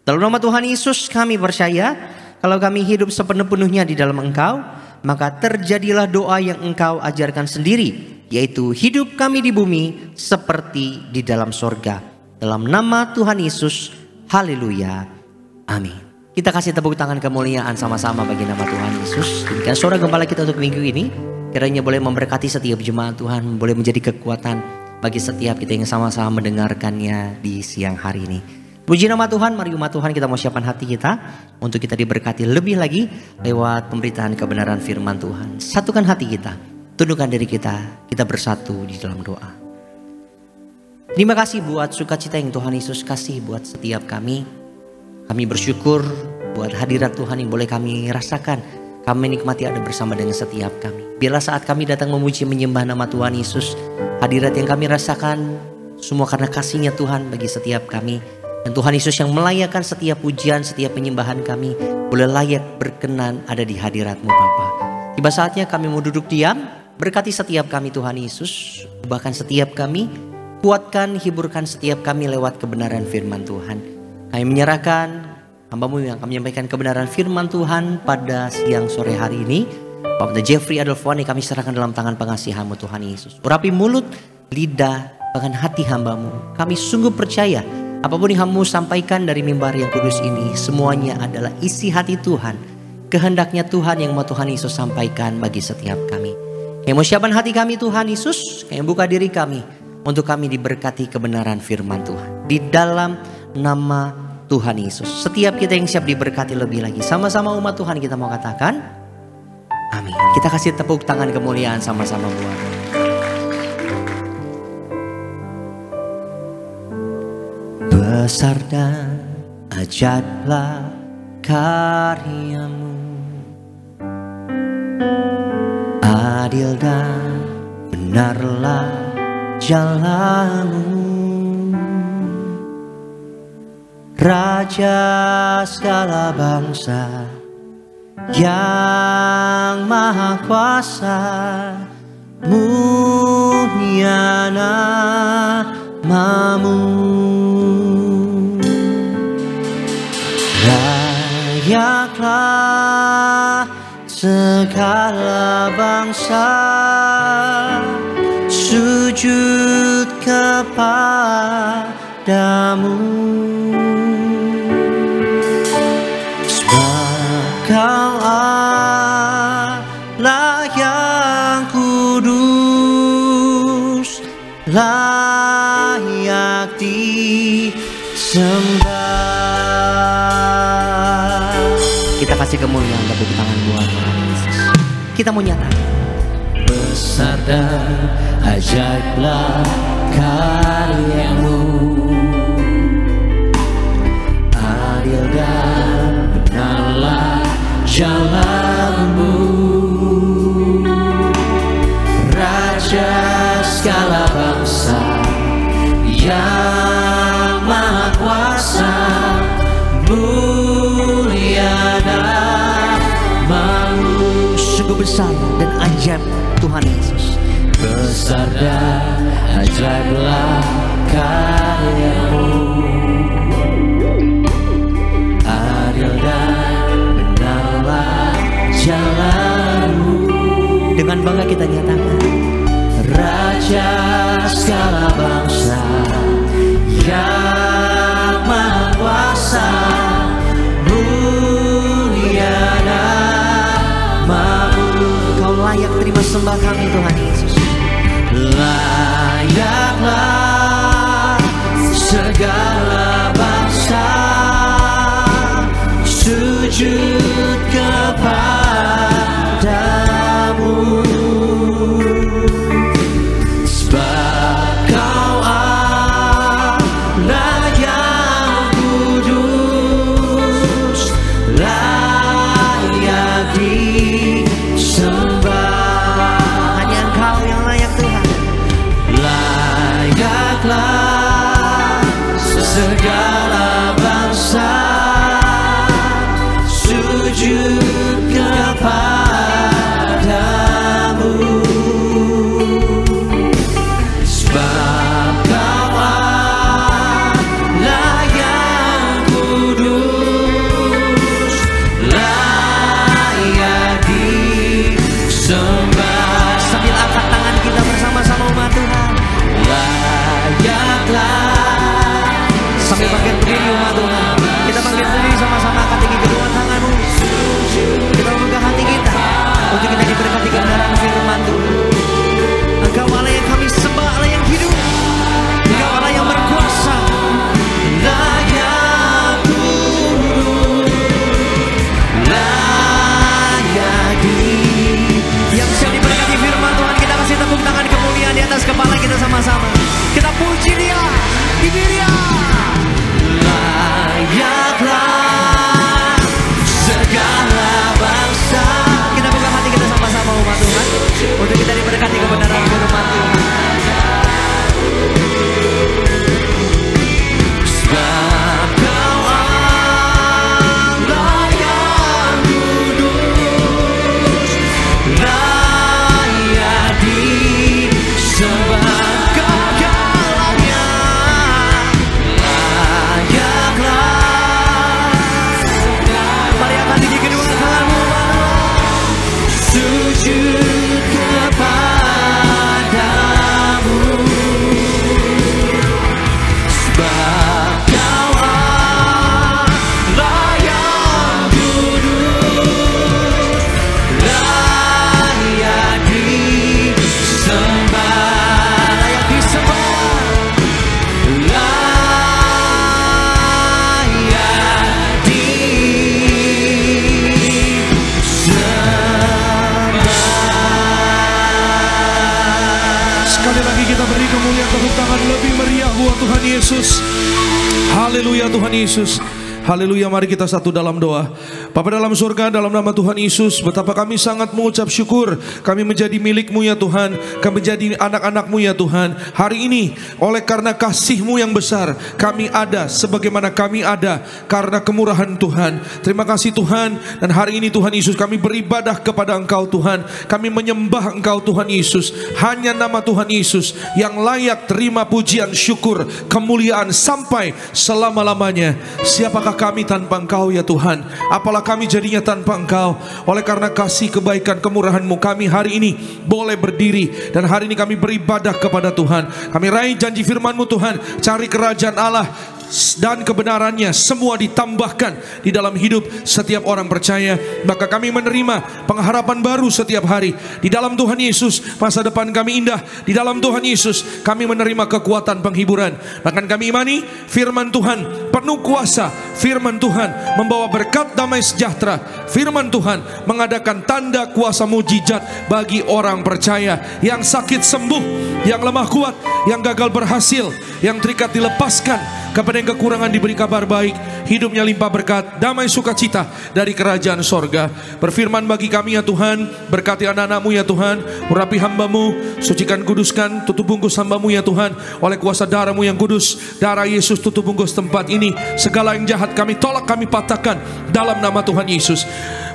[SPEAKER 2] Dalam nama Tuhan Yesus kami percaya, kalau kami hidup sepenuh-penuhnya di dalam Engkau, maka terjadilah doa yang Engkau ajarkan sendiri, yaitu hidup kami di bumi seperti di dalam sorga. Dalam nama Tuhan Yesus, haleluya, amin. Kita kasih tepuk tangan kemuliaan sama-sama bagi nama Tuhan Yesus. Demikian suara gembala kita untuk minggu ini. Kiranya boleh memberkati setiap jemaat Tuhan, boleh menjadi kekuatan bagi setiap kita yang sama-sama mendengarkannya di siang hari ini. Puji nama Tuhan, mari umat Tuhan kita mau siapkan hati kita untuk kita diberkati lebih lagi lewat pemberitaan kebenaran firman Tuhan. Satukan hati kita, tundukkan diri kita bersatu di dalam doa. Terima kasih buat sukacita yang Tuhan Yesus kasih buat setiap kami.
[SPEAKER 7] Kami bersyukur buat hadirat Tuhan yang boleh kami rasakan. Kami nikmati ada bersama dengan setiap kami. Biarlah saat kami datang memuji menyembah nama Tuhan Yesus, hadirat yang kami rasakan semua karena kasih-Nya Tuhan bagi setiap kami. Dan Tuhan Yesus yang melayakkan setiap pujian, setiap penyembahan kami boleh layak berkenan ada di hadirat-Mu Bapa. Tiba saatnya kami mau duduk diam. Berkati setiap kami Tuhan Yesus. Bahkan setiap kami, kuatkan, hiburkan setiap kami lewat kebenaran firman Tuhan. Kami menyerahkan hamba-Mu yang akan menyampaikan kebenaran firman Tuhan pada siang sore hari ini. Bapak Jeffrey Adelfoni kami serahkan dalam tangan pengasihan-Mu Tuhan Yesus. Urapi mulut, lidah, bahkan hati hamba-Mu. Kami sungguh percaya apapun yang hamba-Mu sampaikan dari mimbar yang kudus ini, semuanya adalah isi hati Tuhan. Kehendaknya Tuhan yang mau Tuhan Yesus sampaikan bagi setiap kami. Kami mau siapkan hati kami Tuhan Yesus. Kami buka diri kami untuk kami diberkati kebenaran firman Tuhan. Di dalam nama Tuhan Yesus. Setiap kita yang siap diberkati lebih lagi. Sama-sama umat Tuhan kita mau katakan amin. Kita kasih tepuk tangan kemuliaan sama-sama buat besar dan ajaiblah karya-Mu, adil dan benarlah jalan-Mu, Raja segala bangsa yang maha kuasa, mulia nama-Mu. Layaklah segala bangsa sujud kepadamu, sebab Kau Allah yang kudus, layak disembah. Kita kasih kemuliaan, tepuk tangan buat Tuhan Yesus. Kita mau nyatakan besar dan ajaiblah karya-Mu, adil dan benarlah jalan-Mu, Raja segala bangsa yang maha kuasa, mulia nama-Mu. Sungguh besar dan ajaib Tuhan Yesus. Besar dan ajaiblah karya-Mu, adil dan benarlah jalan-Mu. Dengan bangga kita nyatakan Raja segala bangsa yang maha kuasa, mulia nama-Mu. Kau layak terima sembah kami Tuhan Yesus. Layaklah segala bangsa sujud kepadamu, sebab Kau Allah yang kudus, layak disembah. Hanya Engkau yang layak Tuhan. Layaklah segala bangsa sujud kepadamu, sebab Kau Allah yang kudus, layak disembah. Sambil angkat tangan kita bersama-sama umat Tuhan. Layaklah. Sambil bangkit berdiri umat Tuhan. Kita bangkit berdiri sama-sama, angkat tinggi kedua tanganmu. Kita membuka hati kita untuk kita diberkati kebenaran firman Tuhan. Engkau Allah yang kami sembah, Allah yang hidup. Engkau Allah yang berkuasa, layak kudus, layak yang siap diberkati firman Tuhan. Kita kasih tepuk tangan kemuliaan di atas kepala kita sama-sama. Kita puji Dia, Dia layaklah
[SPEAKER 8] Beri kemuliaan tepuk tangan lebih meriah buat Tuhan Yesus. Haleluya Tuhan Yesus. Haleluya, mari kita satu dalam doa. Bapa dalam surga, dalam nama Tuhan Yesus, betapa kami sangat mengucap syukur. Kami menjadi milik-Mu ya Tuhan. Kami menjadi anak-anak-Mu ya Tuhan. Hari ini, oleh karena kasih-Mu yang besar, kami ada sebagaimana kami ada karena kemurahan Tuhan. Terima kasih Tuhan. Dan hari ini Tuhan Yesus, kami beribadah kepada Engkau Tuhan. Kami menyembah Engkau Tuhan Yesus. Hanya nama Tuhan Yesus yang layak terima pujian, syukur, kemuliaan sampai selama-lamanya. Siapakah kami tanpa Engkau ya Tuhan? Apalah kami jadinya tanpa Engkau? Oleh karena kasih, kebaikan, kemurahan-Mu, kami hari ini boleh berdiri. Dan hari ini kami beribadah kepada Tuhan. Kami raih janji firman-Mu Tuhan. Cari kerajaan Allah dan kebenarannya, semua ditambahkan di dalam hidup setiap orang percaya. Maka kami menerima pengharapan baru setiap hari. Di dalam Tuhan Yesus, masa depan kami indah. Di dalam Tuhan Yesus, kami menerima kekuatan penghiburan. Bahkan kami imani firman Tuhan penuh kuasa. Firman Tuhan membawa berkat damai sejahtera. Firman Tuhan mengadakan tanda kuasa mujizat bagi orang percaya. Yang sakit sembuh, yang lemah kuat, yang gagal berhasil, yang terikat dilepaskan, kepada yang kekurangan diberi kabar baik. Hidupnya limpah berkat, damai sukacita dari kerajaan sorga. Berfirman bagi kami ya Tuhan. Berkati anak-anak-Mu ya Tuhan. Urapi hamba-Mu, sucikan, kuduskan, tutup bungkus hamba-Mu ya Tuhan. Oleh kuasa darah-Mu yang kudus, darah Yesus, tutup bungkus tempat ini. Segala yang jahat kami tolak, kami patahkan dalam nama Tuhan Yesus.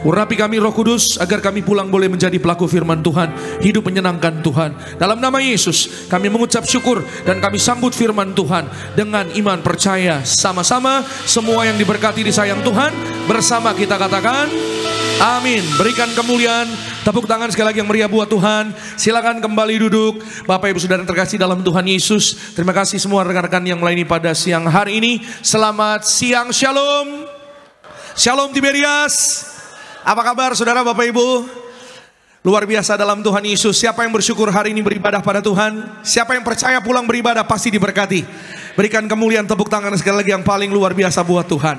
[SPEAKER 8] Urapi kami Roh Kudus, agar kami pulang boleh menjadi pelaku firman Tuhan. Hidup menyenangkan Tuhan. Dalam nama Yesus kami mengucap syukur, dan kami sambut firman Tuhan dengan iman percaya. Sama-sama semua yang diberkati disayang Tuhan, bersama kita katakan amin. Berikan kemuliaan, tepuk tangan sekali lagi yang meriah buat Tuhan. Silakan kembali duduk. Bapak Ibu Saudara terkasih dalam Tuhan Yesus, terima kasih semua rekan-rekan yang melayani pada siang hari ini. Selamat siang, shalom. Shalom Tiberias. Apa kabar saudara, Bapak Ibu? Luar biasa dalam Tuhan Yesus. Siapa yang bersyukur hari ini beribadah pada Tuhan? Siapa yang percaya pulang beribadah pasti diberkati. Berikan kemuliaan, tepuk tangan sekali lagi yang paling luar biasa buat Tuhan.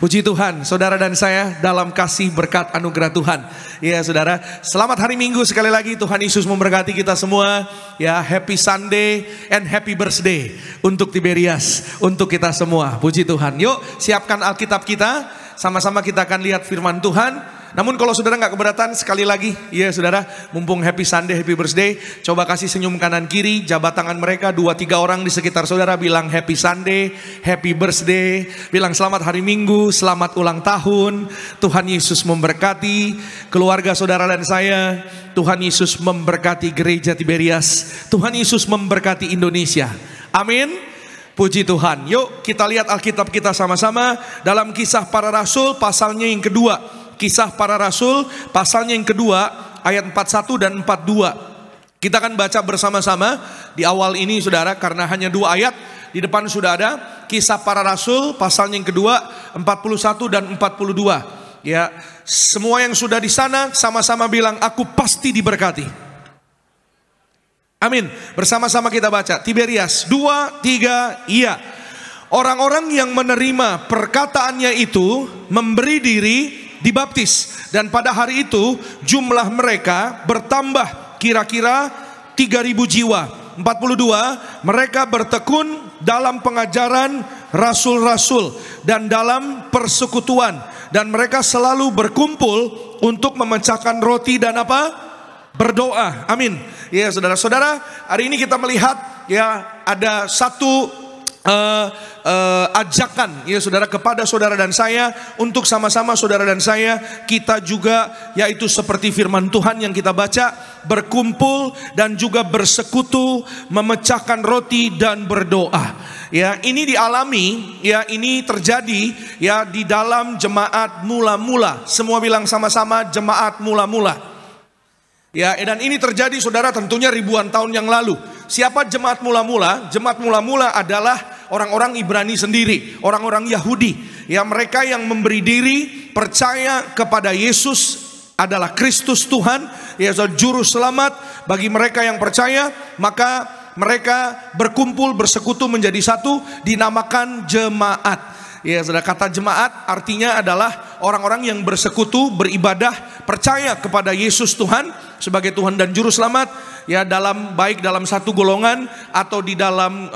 [SPEAKER 8] Puji Tuhan, saudara dan saya dalam kasih berkat anugerah Tuhan. Ya saudara, selamat hari Minggu sekali lagi. Tuhan Yesus memberkati kita semua. Ya, happy Sunday and happy birthday untuk Tiberias, untuk kita semua. Puji Tuhan. Yuk siapkan Alkitab kita. Sama-sama kita akan lihat firman Tuhan. Namun kalau saudara nggak keberatan, sekali lagi, ya saudara, mumpung happy Sunday, happy birthday, coba kasih senyum kanan kiri, jabat tangan mereka, 2-3 orang di sekitar saudara, bilang happy Sunday, happy birthday, bilang selamat hari Minggu, selamat ulang tahun. Tuhan Yesus memberkati keluarga saudara dan saya. Tuhan Yesus memberkati gereja Tiberias. Tuhan Yesus memberkati Indonesia. Amin. Puji Tuhan. Yuk kita lihat Alkitab kita sama-sama dalam Kisah Para Rasul pasalnya yang kedua. Kisah Para Rasul pasalnya yang kedua ayat 41 dan 42. Kita akan baca bersama-sama di awal ini saudara, karena hanya 2 ayat. Di depan sudah ada Kisah Para Rasul pasalnya yang kedua 41 dan 42. Ya, semua yang sudah di sana sama-sama bilang aku pasti diberkati. Amin. Bersama-sama kita baca. Tiberias 2, 3, iya. Orang-orang yang menerima perkataannya itu memberi diri dibaptis. Dan pada hari itu jumlah mereka bertambah kira-kira 3.000 jiwa. 42, mereka bertekun dalam pengajaran rasul-rasul dan dalam persekutuan. Dan mereka selalu berkumpul untuk memecahkan roti dan apa? Berdoa. Amin. Ya saudara-saudara, hari ini kita melihat ya ada satu ajakan ya saudara kepada saudara dan saya untuk sama-sama saudara dan saya kita juga, yaitu seperti firman Tuhan yang kita baca, berkumpul dan juga bersekutu, memecahkan roti dan berdoa. Ya, ini dialami, ya ini terjadi ya di dalam jemaat mula-mula. Semua bilang sama-sama jemaat mula-mula. Ya, dan ini terjadi saudara tentunya ribuan tahun yang lalu. Siapa jemaat mula-mula? Jemaat mula-mula adalah orang-orang Ibrani sendiri, orang-orang Yahudi. Ya, mereka yang memberi diri percaya kepada Yesus adalah Kristus Tuhan, ya juru selamat bagi mereka yang percaya. Maka mereka berkumpul bersekutu menjadi satu, dinamakan jemaat. Ya, saudara, kata jemaat artinya adalah orang-orang yang bersekutu, beribadah, percaya kepada Yesus Tuhan sebagai Tuhan dan Juru Selamat. ya baik dalam satu golongan atau di dalam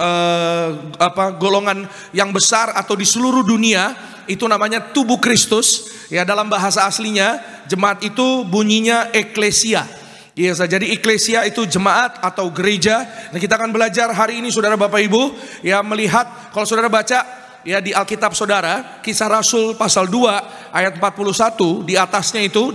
[SPEAKER 8] golongan yang besar atau di seluruh dunia, itu namanya tubuh Kristus. Ya, dalam bahasa aslinya jemaat itu bunyinya eklesia. Ya, jadi eklesia itu jemaat atau gereja. Nah, kita akan belajar hari ini saudara Bapak Ibu, ya, melihat kalau saudara baca ya di Alkitab saudara, Kisah Rasul pasal 2 ayat 41, di atasnya itu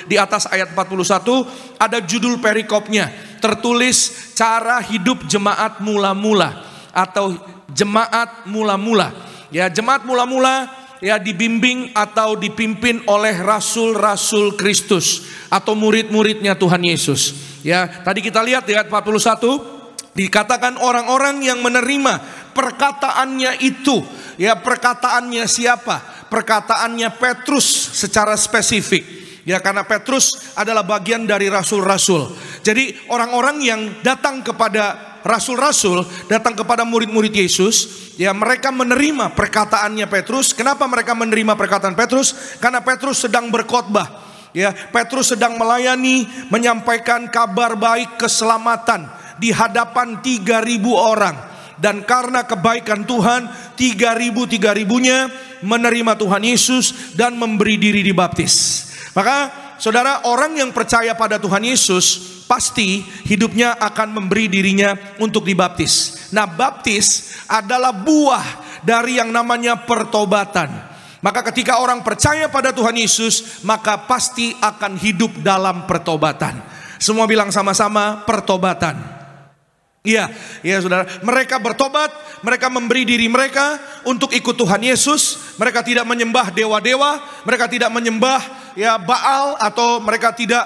[SPEAKER 8] di atas ayat 41 ada judul perikopnya, tertulis cara hidup jemaat mula-mula atau jemaat mula-mula. Ya, jemaat mula-mula ya dibimbing atau dipimpin oleh rasul-rasul Kristus atau murid-muridnya Tuhan Yesus. Ya, tadi kita lihat di ayat 41 dikatakan orang-orang yang menerima perkataannya itu. Ya, perkataannya siapa? Perkataannya Petrus secara spesifik. Ya, karena Petrus adalah bagian dari rasul-rasul. Jadi orang-orang yang datang kepada rasul-rasul, datang kepada murid-murid Yesus, ya, mereka menerima perkataannya Petrus. Kenapa mereka menerima perkataan Petrus? Karena Petrus sedang berkhotbah. Ya, Petrus sedang melayani, menyampaikan kabar baik keselamatan di hadapan 3.000 orang. Dan karena kebaikan Tuhan, 3.000-3.000-nya menerima Tuhan Yesus dan memberi diri dibaptis. Maka saudara, orang yang percaya pada Tuhan Yesus pasti hidupnya akan memberi dirinya untuk dibaptis. Nah, baptis adalah buah dari yang namanya pertobatan. Maka ketika orang percaya pada Tuhan Yesus, maka pasti akan hidup dalam pertobatan. Semua bilang sama-sama, pertobatan. Iya, ya saudara. Mereka bertobat, mereka memberi diri mereka untuk ikut Tuhan Yesus. Mereka tidak menyembah dewa-dewa, mereka tidak menyembah ya Baal, atau mereka tidak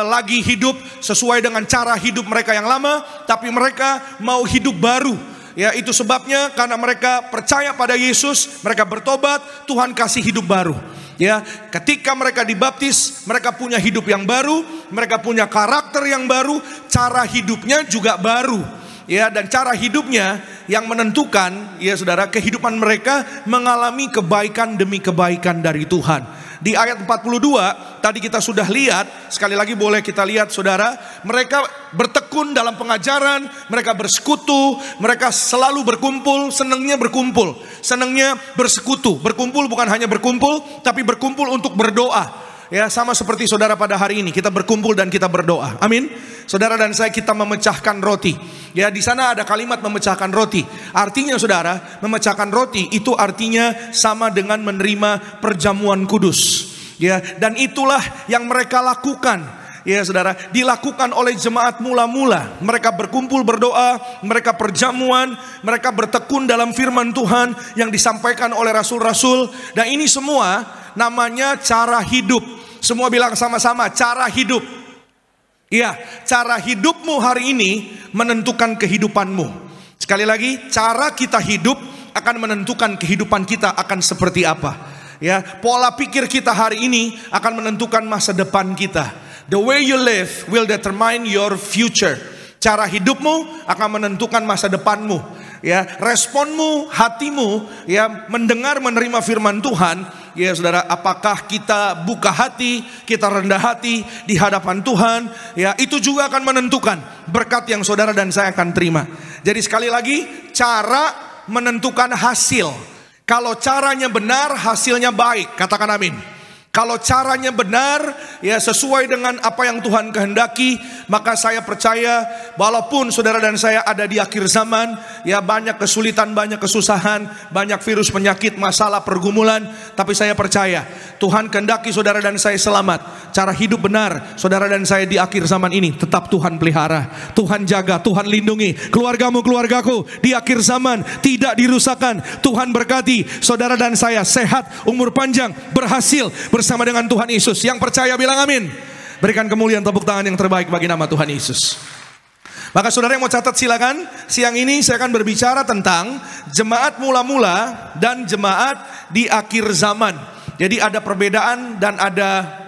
[SPEAKER 8] lagi hidup sesuai dengan cara hidup mereka yang lama, tapi mereka mau hidup baru. Ya, itu sebabnya karena mereka percaya pada Yesus, mereka bertobat, Tuhan kasih hidup baru. Ya, ketika mereka dibaptis, mereka punya hidup yang baru, mereka punya karakter yang baru, cara hidupnya juga baru. Ya, dan cara hidupnya yang menentukan, ya saudara, kehidupan mereka mengalami kebaikan demi kebaikan dari Tuhan. Di ayat 42 tadi kita sudah lihat, sekali lagi boleh kita lihat saudara, mereka bertekun dalam pengajaran, mereka bersekutu, mereka selalu berkumpul, senangnya berkumpul, senangnya bersekutu. Berkumpul bukan hanya berkumpul, tapi berkumpul untuk berdoa. Ya, sama seperti saudara pada hari ini, kita berkumpul dan kita berdoa. Amin. Saudara dan saya, kita memecahkan roti. Ya, di sana ada kalimat memecahkan roti. Artinya saudara, memecahkan roti itu artinya sama dengan menerima perjamuan kudus. Ya, dan itulah yang mereka lakukan. Ya saudara, dilakukan oleh jemaat mula-mula. Mereka berkumpul berdoa, mereka perjamuan, mereka bertekun dalam firman Tuhan yang disampaikan oleh rasul-rasul. Dan ini semua namanya cara hidup. Semua bilang sama-sama, cara hidup. Iya, cara hidupmu hari ini menentukan kehidupanmu. Sekali lagi, cara kita hidup akan menentukan kehidupan kita akan seperti apa. Ya, pola pikir kita hari ini akan menentukan masa depan kita. The way you live will determine your future. Cara hidupmu akan menentukan masa depanmu. Ya, responmu, hatimu, ya, mendengar menerima firman Tuhan. Ya saudara, apakah kita buka hati, kita rendah hati di hadapan Tuhan, ya, itu juga akan menentukan berkat yang saudara dan saya akan terima. Jadi sekali lagi, cara menentukan hasil. Kalau caranya benar, hasilnya baik. Katakan amin. Kalau caranya benar, ya sesuai dengan apa yang Tuhan kehendaki, maka saya percaya walaupun saudara dan saya ada di akhir zaman, ya banyak kesulitan, banyak kesusahan, banyak virus, penyakit, masalah, pergumulan, tapi saya percaya Tuhan kehendaki saudara dan saya selamat. Cara hidup benar saudara dan saya di akhir zaman ini tetap Tuhan pelihara, Tuhan jaga, Tuhan lindungi keluargamu, keluargaku di akhir zaman tidak dirusakkan. Tuhan berkati saudara dan saya sehat, umur panjang, berhasil bersama dengan Tuhan Yesus. Yang percaya bilang amin. Berikan kemuliaan tepuk tangan yang terbaik bagi nama Tuhan Yesus. Maka saudara yang mau catat silakan. Siang ini saya akan berbicara tentang jemaat mula-mula dan jemaat di akhir zaman. Jadi ada perbedaan dan ada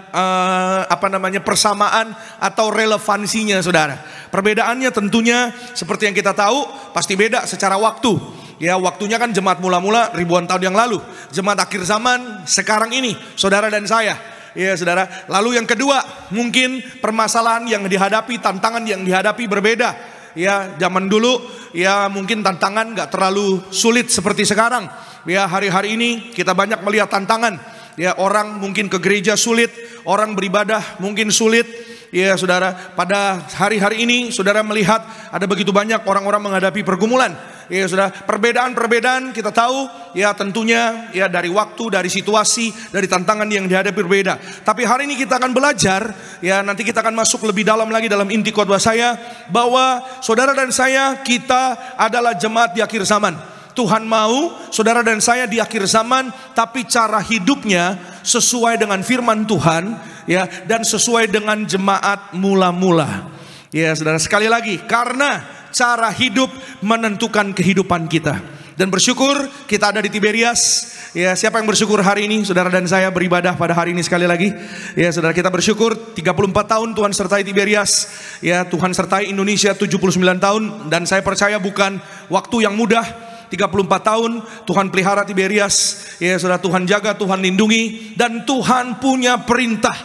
[SPEAKER 8] persamaan atau relevansinya saudara. Perbedaannya tentunya seperti yang kita tahu pasti beda secara waktu. Ya, waktunya kan jemaat mula-mula ribuan tahun yang lalu. Jemaat akhir zaman sekarang ini, saudara dan saya. Ya saudara. Lalu yang kedua, mungkin permasalahan yang dihadapi, tantangan yang dihadapi berbeda. Ya, zaman dulu ya mungkin tantangan gak terlalu sulit seperti sekarang. Ya, hari-hari ini kita banyak melihat tantangan. Ya, orang mungkin ke gereja sulit, orang beribadah mungkin sulit. Ya saudara, pada hari-hari ini saudara melihat ada begitu banyak orang-orang menghadapi pergumulan. Ya saudara, perbedaan-perbedaan kita tahu ya tentunya ya dari waktu, dari situasi, dari tantangan yang dihadapi berbeda. Tapi hari ini kita akan belajar ya, nanti kita akan masuk lebih dalam lagi dalam inti khotbah saya, bahwa saudara dan saya kita adalah jemaat di akhir zaman. Tuhan mau saudara dan saya di akhir zaman, tapi cara hidupnya sesuai dengan firman Tuhan ya, dan sesuai dengan jemaat mula-mula. Ya saudara, sekali lagi, karena cara hidup menentukan kehidupan kita. Dan bersyukur kita ada di Tiberias. Ya, siapa yang bersyukur hari ini saudara dan saya beribadah pada hari ini sekali lagi? Ya saudara, kita bersyukur 34 tahun Tuhan sertai Tiberias. Ya, Tuhan sertai Indonesia 79 tahun. Dan saya percaya bukan waktu yang mudah. 34 tahun Tuhan pelihara Tiberias. Ya saudara, Tuhan jaga, Tuhan lindungi. Dan Tuhan punya perintah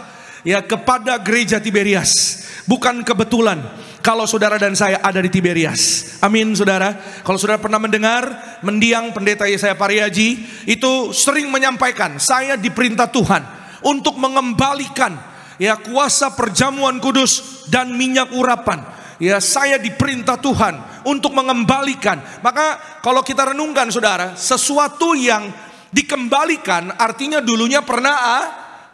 [SPEAKER 8] ya kepada gereja Tiberias. Bukan kebetulan kalau saudara dan saya ada di Tiberias. Amin saudara. Kalau saudara pernah mendengar mendiang pendeta Yesaya Pariaji, itu sering menyampaikan, saya diperintah Tuhan untuk mengembalikan ya kuasa perjamuan kudus dan minyak urapan. Ya, saya diperintah Tuhan untuk mengembalikan. Maka kalau kita renungkan saudara, sesuatu yang dikembalikan artinya dulunya pernah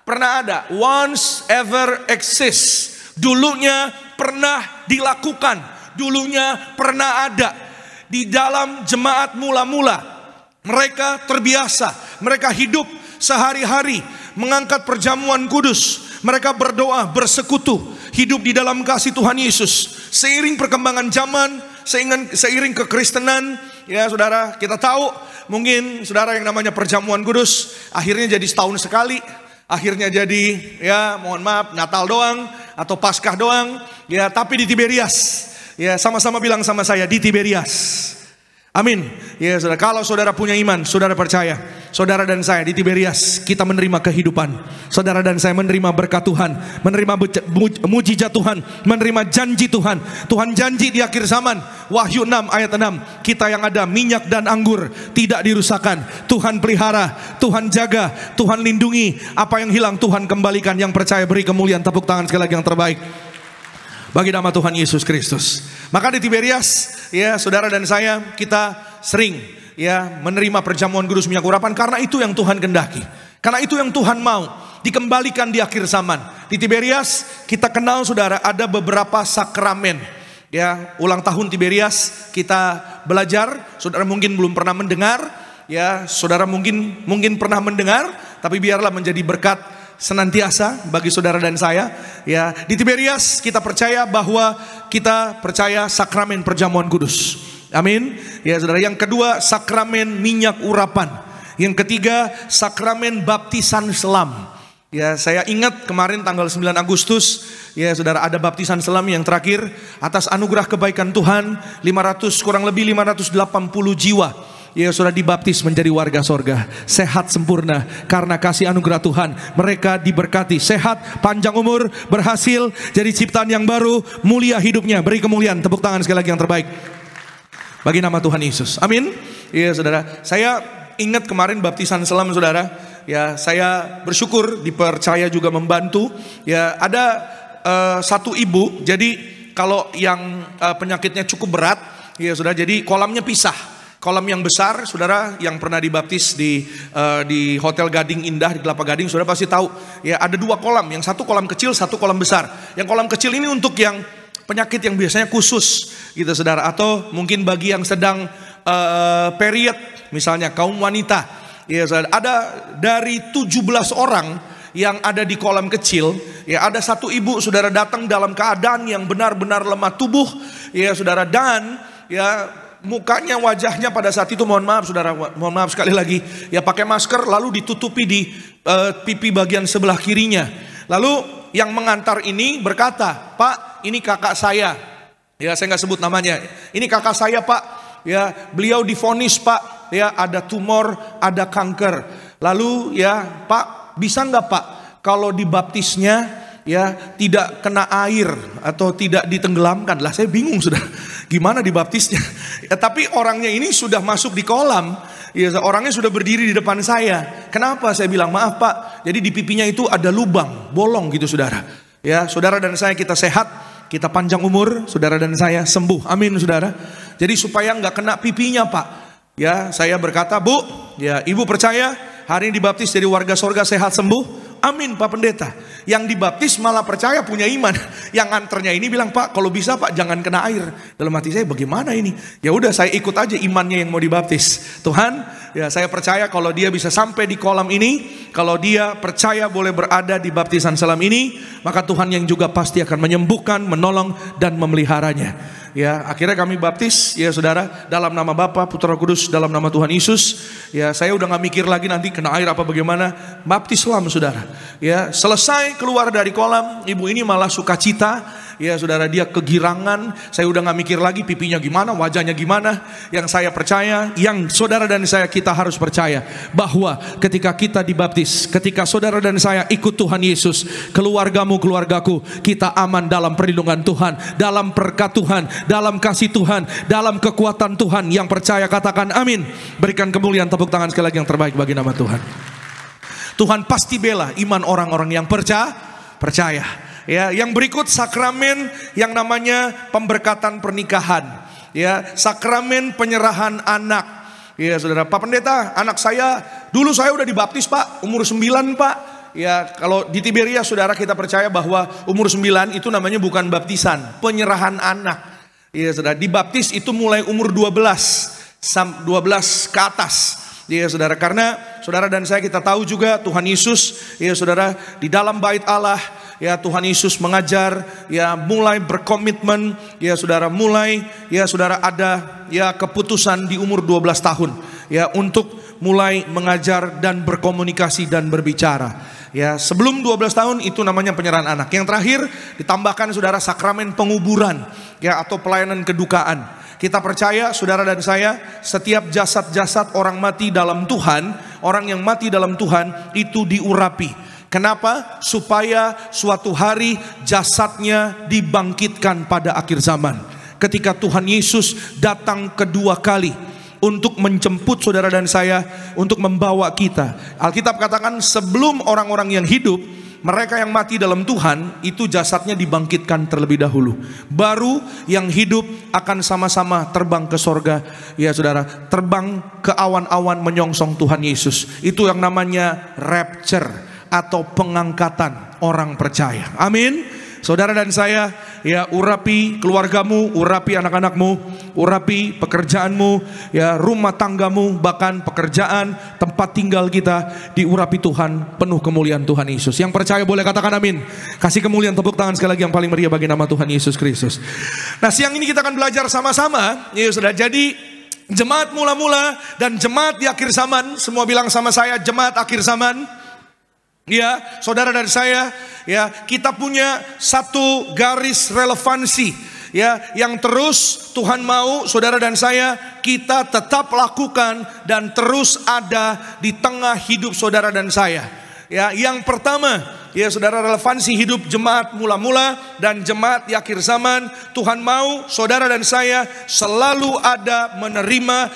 [SPEAKER 8] ada, once ever exists. Dulunya pernah dilakukan, dulunya pernah ada. Di dalam jemaat mula-mula, mereka terbiasa, mereka hidup sehari-hari mengangkat perjamuan kudus. Mereka berdoa, bersekutu, hidup di dalam kasih Tuhan Yesus. Seiring perkembangan zaman, seiring kekristenan, ya saudara, kita tahu mungkin saudara yang namanya perjamuan kudus akhirnya jadi setahun sekali. Akhirnya jadi ya mohon maaf Natal doang atau Paskah doang ya, tapi di Tiberias ya, sama-sama bilang sama saya, di Tiberias. Amin. Ya saudara, kalau saudara punya iman, saudara percaya, saudara dan saya di Tiberias kita menerima kehidupan. Saudara dan saya menerima berkat Tuhan, menerima mujizat Tuhan, menerima janji Tuhan. Tuhan janji di akhir zaman, Wahyu 6 ayat 6, kita yang ada minyak dan anggur tidak dirusakkan. Tuhan pelihara, Tuhan jaga, Tuhan lindungi. Apa yang hilang Tuhan kembalikan. Yang percaya beri kemuliaan, tepuk tangan sekali lagi yang terbaik bagi nama Tuhan Yesus Kristus. Maka di Tiberias ya saudara dan saya kita sering ya menerima perjamuan kudus minyak urapan, karena itu yang Tuhan kehendaki. Karena itu yang Tuhan mau dikembalikan di akhir zaman. Di Tiberias kita kenal saudara ada beberapa sakramen. Ya, ulang tahun Tiberias kita belajar. Saudara mungkin belum pernah mendengar ya, saudara mungkin pernah mendengar, tapi biarlah menjadi berkat senantiasa bagi saudara dan saya. Ya, di Tiberias kita percaya bahwa kita percaya sakramen perjamuan kudus. Amin. Ya saudara, yang kedua sakramen minyak urapan. Yang ketiga sakramen baptisan selam. Ya, saya ingat kemarin tanggal 9 Agustus ya saudara, ada baptisan selam yang terakhir atas anugerah kebaikan Tuhan. Kurang lebih 580 jiwa ya saudara dibaptis menjadi warga sorga, sehat sempurna karena kasih anugerah Tuhan. Mereka diberkati, sehat, panjang umur, berhasil jadi ciptaan yang baru, mulia hidupnya. Beri kemuliaan, tepuk tangan sekali lagi yang terbaik bagi nama Tuhan Yesus. Amin. Ya saudara, saya ingat kemarin baptisan selam saudara. Ya, saya bersyukur dipercaya juga membantu. Ya, ada satu ibu. Jadi kalau yang penyakitnya cukup berat, ya saudara, jadi kolamnya pisah. Kolam yang besar, saudara yang pernah dibaptis di Hotel Gading Indah di Kelapa Gading, saudara pasti tahu. Ya, ada dua kolam, yang satu kolam kecil, satu kolam besar. Yang kolam kecil ini untuk yang penyakit yang biasanya khusus, gitu saudara, atau mungkin bagi yang sedang period, misalnya kaum wanita. Ya, saudara, ada dari 17 orang yang ada di kolam kecil. Ya, ada satu ibu saudara datang dalam keadaan yang benar-benar lemah tubuh. Ya, saudara, dan ya mukanya, wajahnya pada saat itu mohon maaf saudara, mohon maaf sekali lagi ya, pakai masker lalu ditutupi di pipi bagian sebelah kirinya. Lalu yang mengantar ini berkata, "Pak, ini kakak saya." Ya, saya nggak sebut namanya. "Ini kakak saya, Pak. Ya, beliau divonis, Pak. Ya, ada tumor, ada kanker. Lalu ya, Pak, bisa nggak Pak kalau dibaptisnya ya tidak kena air atau tidak ditenggelamkan? Lah saya bingung sudah, gimana dibaptisnya? Ya, tapi orangnya ini sudah masuk di kolam, ya orangnya sudah berdiri di depan saya. Kenapa? Saya bilang maaf Pak, jadi di pipinya itu ada lubang, bolong gitu saudara. Ya saudara dan saya kita sehat, kita panjang umur, saudara dan saya sembuh, amin saudara. Jadi supaya nggak kena pipinya Pak, ya saya berkata Bu, ya ibu percaya hari ini dibaptis jadi warga sorga sehat sembuh? Amin Pak Pendeta. Yang dibaptis malah percaya punya iman. Yang anternya ini bilang Pak kalau bisa Pak jangan kena air. Dalam hati saya bagaimana ini? Ya udah saya ikut aja imannya yang mau dibaptis. Tuhan ya saya percaya kalau dia bisa sampai di kolam ini, kalau dia percaya boleh berada di baptisan selam ini, maka Tuhan yang juga pasti akan menyembuhkan, menolong dan memeliharanya. Ya akhirnya kami baptis ya saudara, dalam nama Bapa, Putra, Kudus, dalam nama Tuhan Yesus. Ya saya udah gak mikir lagi nanti kena air apa bagaimana, baptis selam saudara. Ya selesai keluar dari kolam, ibu ini malah sukacita. Ya saudara, dia kegirangan. Saya udah gak mikir lagi pipinya gimana, wajahnya gimana. Yang saya percaya, yang saudara dan saya kita harus percaya, bahwa ketika kita dibaptis, ketika saudara dan saya ikut Tuhan Yesus, keluargamu, keluargaku, kita aman dalam perlindungan Tuhan, dalam berkat Tuhan, dalam kasih Tuhan, dalam kekuatan Tuhan. Yang percaya katakan amin. Berikan kemuliaan, tepuk tangan sekali lagi yang terbaik bagi nama Tuhan. Tuhan pasti bela iman orang-orang yang percaya. Ya, yang berikut sakramen yang namanya pemberkatan pernikahan. Ya, sakramen penyerahan anak. Ya, saudara. Pak Pendeta, anak saya dulu saya udah dibaptis Pak, umur 9 Pak. Ya, kalau di Tiberias saudara kita percaya bahwa umur 9 itu namanya bukan baptisan, penyerahan anak. Ya, saudara, dibaptis itu mulai umur 12 ke atas. Ya saudara, karena saudara dan saya kita tahu juga Tuhan Yesus ya saudara di dalam bait Allah ya Tuhan Yesus mengajar ya mulai berkomitmen ya saudara, mulai ya saudara ada ya keputusan di umur 12 tahun ya untuk mulai mengajar dan berkomunikasi dan berbicara. Ya sebelum 12 tahun itu namanya penyerahan anak. Yang terakhir ditambahkan saudara sakramen penguburan ya atau pelayanan kedukaan. Kita percaya saudara dan saya, setiap jasad-jasad orang mati dalam Tuhan, orang yang mati dalam Tuhan itu diurapi. Kenapa? Supaya suatu hari jasadnya dibangkitkan pada akhir zaman. Ketika Tuhan Yesus datang kedua kali untuk menjemput saudara dan saya, untuk membawa kita. Alkitab katakan sebelum orang-orang yang hidup, mereka yang mati dalam Tuhan itu jasadnya dibangkitkan terlebih dahulu. Baru yang hidup akan sama-sama terbang ke sorga. Ya saudara, terbang ke awan-awan menyongsong Tuhan Yesus. Itu yang namanya rapture atau pengangkatan orang percaya. Amin. Saudara dan saya, ya urapi keluargamu, urapi anak-anakmu, urapi pekerjaanmu, ya rumah tanggamu, bahkan pekerjaan, tempat tinggal kita diurapi Tuhan, penuh kemuliaan Tuhan Yesus. Yang percaya boleh katakan amin. Kasih kemuliaan, tepuk tangan sekali lagi yang paling meriah bagi nama Tuhan Yesus Kristus. Nah siang ini kita akan belajar sama-sama, ya sudah. Jadi jemaat mula-mula dan jemaat di akhir zaman, semua bilang sama saya jemaat akhir zaman. Ya, saudara dan saya, ya kita punya satu garis relevansi, ya yang terus Tuhan mau saudara dan saya kita tetap lakukan dan terus ada di tengah hidup saudara dan saya. Ya, yang pertama, ya saudara, relevansi hidup jemaat mula-mula dan jemaat di akhir zaman. Tuhan mau saudara dan saya selalu ada menerima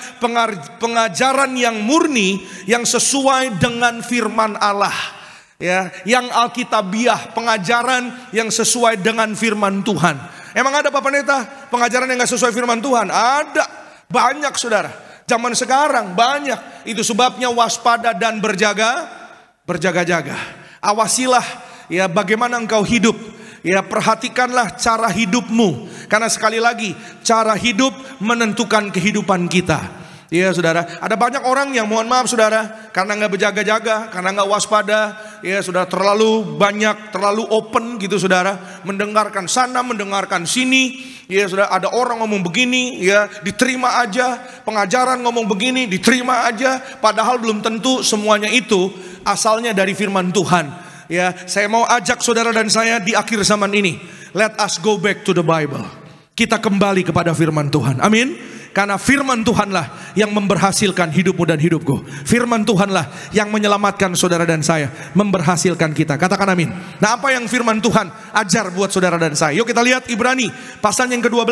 [SPEAKER 8] pengajaran yang murni, yang sesuai dengan firman Allah. Ya, yang alkitabiah, pengajaran yang sesuai dengan firman Tuhan. Emang ada Pak Pendeta pengajaran yang gak sesuai firman Tuhan? Ada, banyak saudara. Zaman sekarang banyak. Itu sebabnya waspada dan berjaga-jaga. Awasilah ya bagaimana engkau hidup. Ya perhatikanlah cara hidupmu. Karena sekali lagi cara hidup menentukan kehidupan kita. Ya saudara, ada banyak orang yang mohon maaf saudara, karena nggak berjaga-jaga, karena nggak waspada, ya sudah terlalu banyak, terlalu open gitu saudara, mendengarkan sana, mendengarkan sini, ya sudah ada orang ngomong begini, ya diterima aja, pengajaran ngomong begini, diterima aja, padahal belum tentu semuanya itu asalnya dari firman Tuhan. Ya, saya mau ajak saudara dan saya di akhir zaman ini, let us go back to the Bible. Kita kembali kepada firman Tuhan. Amin. Karena firman Tuhanlah yang memberhasilkan hidupmu dan hidupku. Firman Tuhanlah yang menyelamatkan saudara dan saya, memberhasilkan kita. Katakan amin. Nah, apa yang firman Tuhan ajar buat saudara dan saya? Yuk kita lihat Ibrani pasal yang ke-12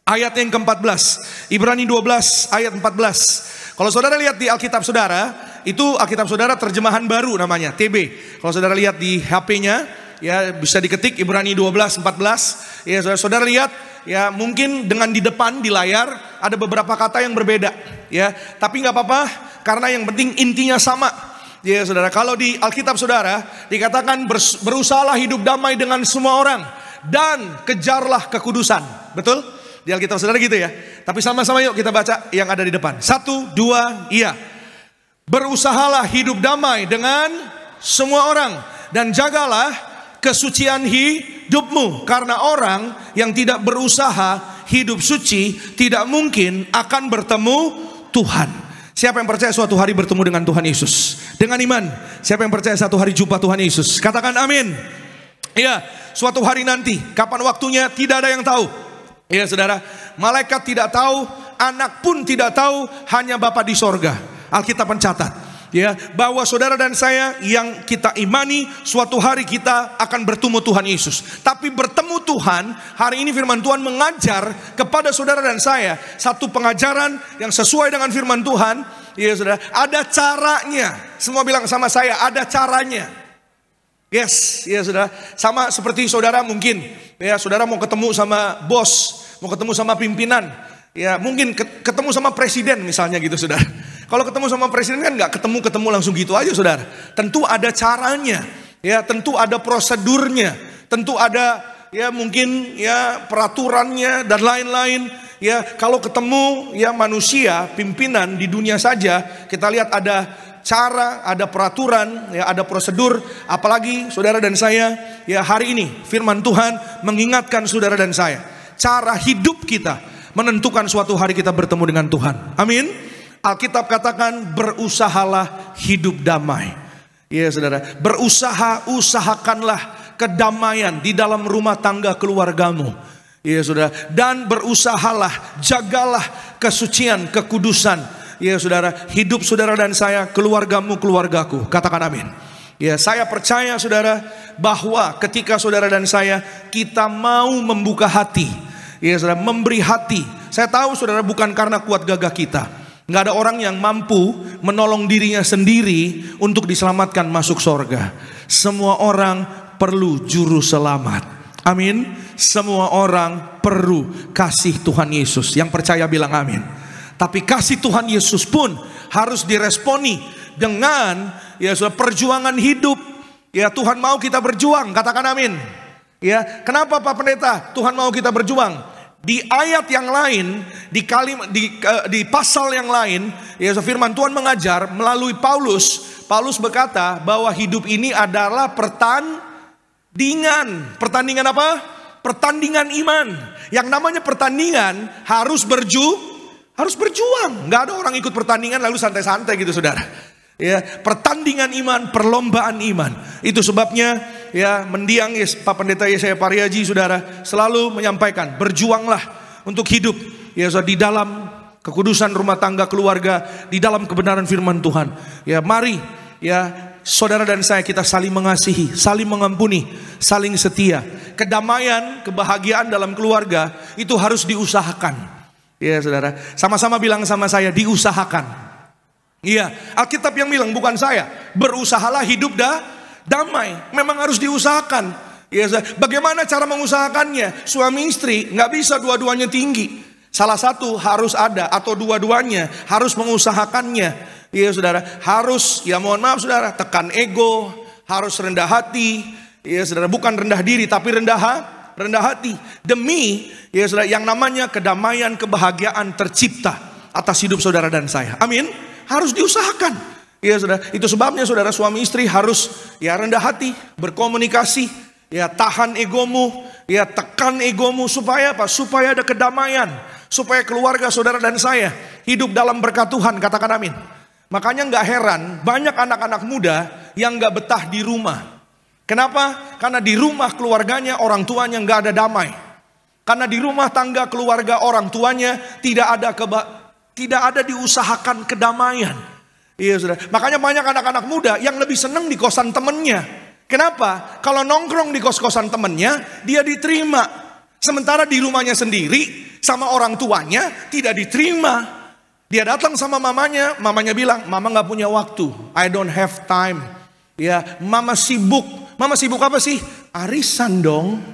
[SPEAKER 8] ayat yang ke-14. Ibrani 12 ayat 14. Kalau saudara lihat di Alkitab saudara, itu Alkitab saudara terjemahan baru namanya, TB. Kalau saudara lihat di HP-nya, ya bisa diketik Ibrani 12 14. Ya saudara lihat, ya mungkin dengan di depan di layar ada beberapa kata yang berbeda, ya. Tapi nggak apa-apa, karena yang penting intinya sama. Ya saudara, kalau di Alkitab saudara dikatakan berusahalah hidup damai dengan semua orang dan kejarlah kekudusan. Betul? Di Alkitab saudara gitu ya. Tapi sama-sama yuk kita baca yang ada di depan. 1, 2, iya. Berusahalah hidup damai dengan semua orang dan jagalah kesucian hidupmu, karena orang yang tidak berusaha hidup suci tidak mungkin akan bertemu Tuhan. Siapa yang percaya suatu hari bertemu dengan Tuhan Yesus dengan iman? Siapa yang percaya satu hari jumpa Tuhan Yesus? Katakan amin. Iya, suatu hari nanti, kapan waktunya tidak ada yang tahu. Iya saudara, malaikat tidak tahu, anak pun tidak tahu, hanya Bapa di sorga. Alkitab mencatat, ya, bahwa saudara dan saya yang kita imani suatu hari kita akan bertemu Tuhan Yesus. Tapi bertemu Tuhan, hari ini firman Tuhan mengajar kepada saudara dan saya satu pengajaran yang sesuai dengan firman Tuhan. Ya saudara, ada caranya. Semua bilang sama saya, ada caranya. Yes, ya saudara. Sama seperti saudara mungkin, ya saudara mau ketemu sama bos, mau ketemu sama pimpinan, ya mungkin ketemu sama presiden misalnya gitu saudara. Kalau ketemu sama presiden kan nggak ketemu langsung gitu aja saudara. Tentu ada caranya, ya tentu ada prosedurnya, tentu ada ya mungkin ya peraturannya dan lain-lain. Ya kalau ketemu ya manusia pimpinan di dunia saja, kita lihat ada cara, ada peraturan, ya ada prosedur. Apalagi saudara dan saya, ya hari ini firman Tuhan mengingatkan saudara dan saya, cara hidup kita menentukan suatu hari kita bertemu dengan Tuhan. Amin. Alkitab katakan berusahalah hidup damai. Ya saudara, usahakanlah kedamaian di dalam rumah tangga keluargamu. Ya saudara, dan berusahalah, jagalah kesucian, kekudusan. Ya saudara, hidup saudara dan saya, keluargamu, keluargaku. Katakan amin. Ya, saya percaya saudara bahwa ketika saudara dan saya kita mau membuka hati, ya saudara, memberi hati. Saya tahu saudara bukan karena kuat gagah kita. Nggak ada orang yang mampu menolong dirinya sendiri untuk diselamatkan masuk sorga. Semua orang perlu juru selamat. Amin. Semua orang perlu kasih Tuhan Yesus. Yang percaya bilang amin. Tapi kasih Tuhan Yesus pun harus diresponi dengan ya perjuangan hidup. Ya Tuhan mau kita berjuang, katakan amin. Ya, kenapa Pak Pendeta Tuhan mau kita berjuang? Di ayat yang lain, di pasal yang lain, ya firman Tuhan mengajar melalui Paulus. Paulus berkata bahwa hidup ini adalah pertandingan. Pertandingan apa? Pertandingan iman. Yang namanya pertandingan harus berjuang. Nggak ada orang ikut pertandingan lalu santai-santai gitu saudara. Ya, pertandingan iman, perlombaan iman. Itu sebabnya ya mendiang Pak Pendeta Yesaya Pariaji saudara selalu menyampaikan, berjuanglah untuk hidup ya di dalam kekudusan rumah tangga keluarga, di dalam kebenaran firman Tuhan. Ya mari ya saudara dan saya kita saling mengasihi, saling mengampuni, saling setia. Kedamaian, kebahagiaan dalam keluarga itu harus diusahakan. Ya saudara, sama-sama bilang sama saya, diusahakan. Iya, Alkitab yang bilang bukan saya. Berusahalah hidup damai. Memang harus diusahakan. Ya, bagaimana cara mengusahakannya? Suami istri nggak bisa dua-duanya tinggi. Salah satu harus ada atau dua-duanya harus mengusahakannya. Iya saudara, harus ya mohon maaf saudara, tekan ego, harus rendah hati. Iya saudara, bukan rendah diri tapi rendah hati. Demi ya saudara yang namanya kedamaian, kebahagiaan tercipta atas hidup saudara dan saya. Amin. Harus diusahakan. Ya saudara, itu sebabnya saudara suami istri harus ya rendah hati, berkomunikasi, ya tahan egomu, ya tekan egomu supaya apa? Supaya ada kedamaian, supaya keluarga saudara dan saya hidup dalam berkat Tuhan. Katakan amin. Makanya nggak heran banyak anak-anak muda yang nggak betah di rumah. Kenapa? Karena di rumah keluarganya orang tuanya nggak ada damai. Karena di rumah tangga keluarga orang tuanya tidak ada diusahakan kedamaian. Iya saudara. Makanya banyak anak-anak muda yang lebih senang di kosan temennya. Kenapa? Kalau nongkrong di kos-kosan temennya, dia diterima. Sementara di rumahnya sendiri, sama orang tuanya tidak diterima. Dia datang sama mamanya, mamanya bilang, mama gak punya waktu. I don't have time. Ya, mama sibuk. Mama sibuk apa sih? Arisan dong.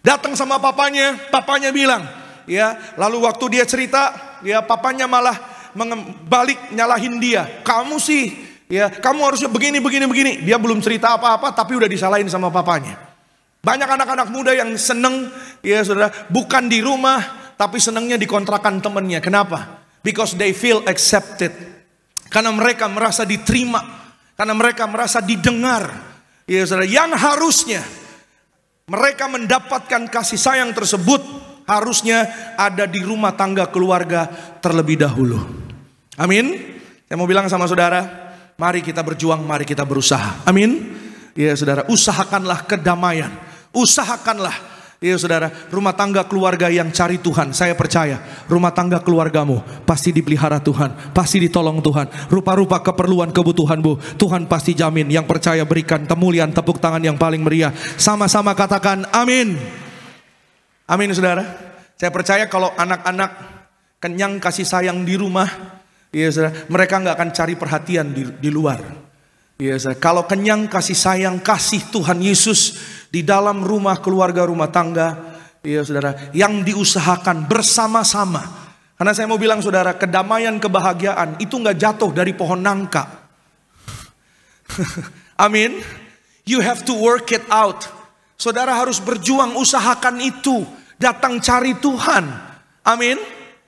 [SPEAKER 8] Datang sama papanya, papanya bilang, ya, lalu waktu dia cerita, ya papanya malah balik nyalahin dia. Kamu sih, ya, kamu harusnya begini. Dia belum cerita apa-apa, tapi udah disalahin sama papanya. Banyak anak-anak muda yang seneng, ya saudara, bukan di rumah, tapi senengnya di kontrakan temennya. Kenapa? Because they feel accepted. Karena mereka merasa diterima, karena mereka merasa didengar. Ya saudara, yang harusnya mereka mendapatkan kasih sayang tersebut harusnya ada di rumah tangga keluarga terlebih dahulu. Amin. Saya mau bilang sama saudara, mari kita berjuang, mari kita berusaha. Amin. Ya saudara, usahakanlah kedamaian. Usahakanlah, ya saudara, rumah tangga keluarga yang cari Tuhan. Saya percaya rumah tangga keluargamu pasti dipelihara Tuhan, pasti ditolong Tuhan. Rupa-rupa keperluan kebutuhanmu Tuhan pasti jamin. Yang percaya berikan kemuliaan tepuk tangan yang paling meriah. Sama-sama katakan amin. Amin saudara. Saya percaya kalau anak-anak kenyang kasih sayang di rumah, ya saudara, mereka gak akan cari perhatian di luar. Ya saudara, kalau kenyang kasih sayang, kasih Tuhan Yesus di dalam rumah keluarga, rumah tangga, ya saudara, yang diusahakan bersama-sama. Karena saya mau bilang saudara, kedamaian, kebahagiaan itu gak jatuh dari pohon nangka. Amin. You have to work it out. Saudara harus berjuang, usahakan itu. Datang cari Tuhan. Amin.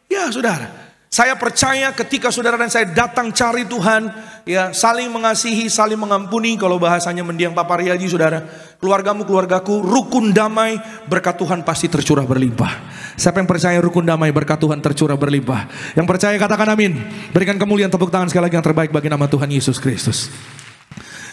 [SPEAKER 8] Ya saudara, saya percaya ketika saudara dan saya datang cari Tuhan, ya saling mengasihi, saling mengampuni. Kalau bahasanya mendiang Papa Riaji saudara, keluargamu, keluargaku, rukun damai, berkat Tuhan pasti tercurah berlimpah. Siapa yang percaya rukun damai, berkat Tuhan tercurah berlimpah? Yang percaya katakan amin. Berikan kemuliaan tepuk tangan sekali lagi yang terbaik bagi nama Tuhan Yesus Kristus.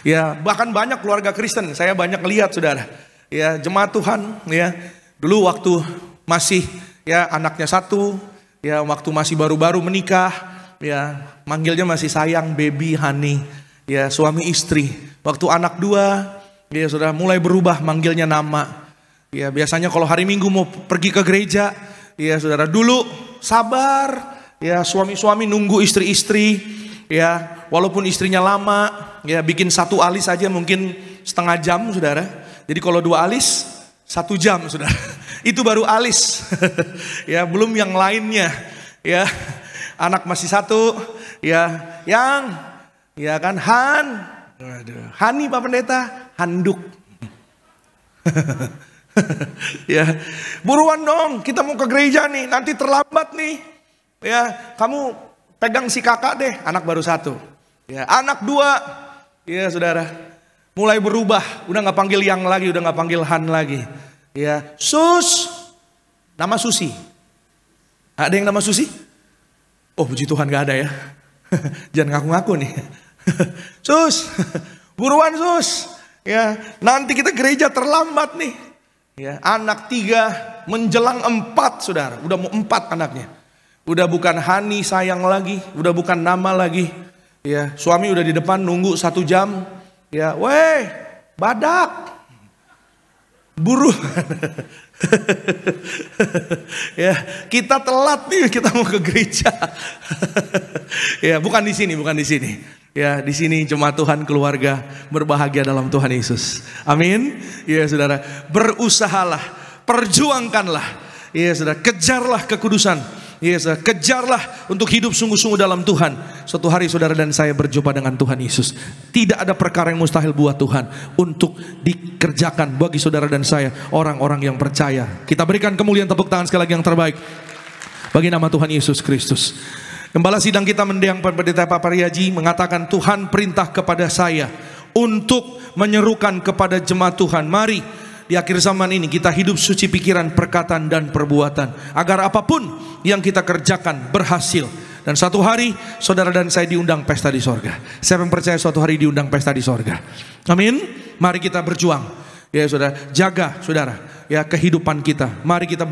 [SPEAKER 8] Ya, bahkan banyak keluarga Kristen, saya banyak lihat saudara, ya jemaat Tuhan, ya dulu waktu masih ya anaknya satu, ya waktu masih baru-baru menikah, ya manggilnya masih sayang, baby, honey, ya suami istri. Waktu anak dua, ya sudah mulai berubah manggilnya nama. Ya biasanya kalau hari Minggu mau pergi ke gereja, ya saudara, dulu sabar, ya suami-suami nunggu istri-istri, ya walaupun istrinya lama, ya bikin satu alis aja mungkin setengah jam saudara. Jadi kalau dua alis 1 jam saudara. Itu baru alis. Ya belum yang lainnya. Ya anak masih satu, ya yang, ya kan Han, Hani Pak Pendeta, handuk. Ya buruan dong, kita mau ke gereja nih, nanti terlambat nih. Ya kamu pegang si kakak deh, anak baru 1. Ya anak 2, ya saudara, mulai berubah, udah nggak panggil yang lagi, udah nggak panggil Han lagi. Ya Sus, nama Susi. Ada yang nama Susi? Oh puji Tuhan gak ada ya. Jangan ngaku-ngaku nih. Sus, buruan Sus. Ya nanti kita gereja terlambat nih. Ya anak 3 menjelang 4 saudara, udah mau 4 anaknya. Udah bukan Hani sayang lagi, udah bukan nama lagi. Ya suami udah di depan nunggu 1 jam. Ya weh badak, buru. Ya kita telat nih, kita mau ke gereja. Ya bukan di sini, bukan di sini. Ya di sini jemaat Tuhan keluarga berbahagia dalam Tuhan Yesus. Amin. Ya saudara, berusahalah, perjuangkanlah. Ya saudara, kejarlah kekudusan. Ya saudara, kejarlah untuk hidup sungguh-sungguh dalam Tuhan. Suatu hari saudara dan saya berjumpa dengan Tuhan Yesus. Tidak ada perkara yang mustahil buat Tuhan untuk dikerjakan bagi saudara dan saya, orang-orang yang percaya. Kita berikan kemuliaan tepuk tangan sekali lagi yang terbaik bagi nama Tuhan Yesus Kristus. Gembala sidang kita mendiang Pendeta Papa Riaji mengatakan, Tuhan perintah kepada saya untuk menyerukan kepada jemaat Tuhan, mari di akhir zaman ini kita hidup suci pikiran, perkataan dan perbuatan, agar apapun yang kita kerjakan berhasil. Dan suatu hari saudara dan saya diundang pesta di sorga. Siapa yang percaya suatu hari diundang pesta di sorga? Amin. Mari kita berjuang. Ya saudara, jaga saudara. ya kehidupan kita. Mari kita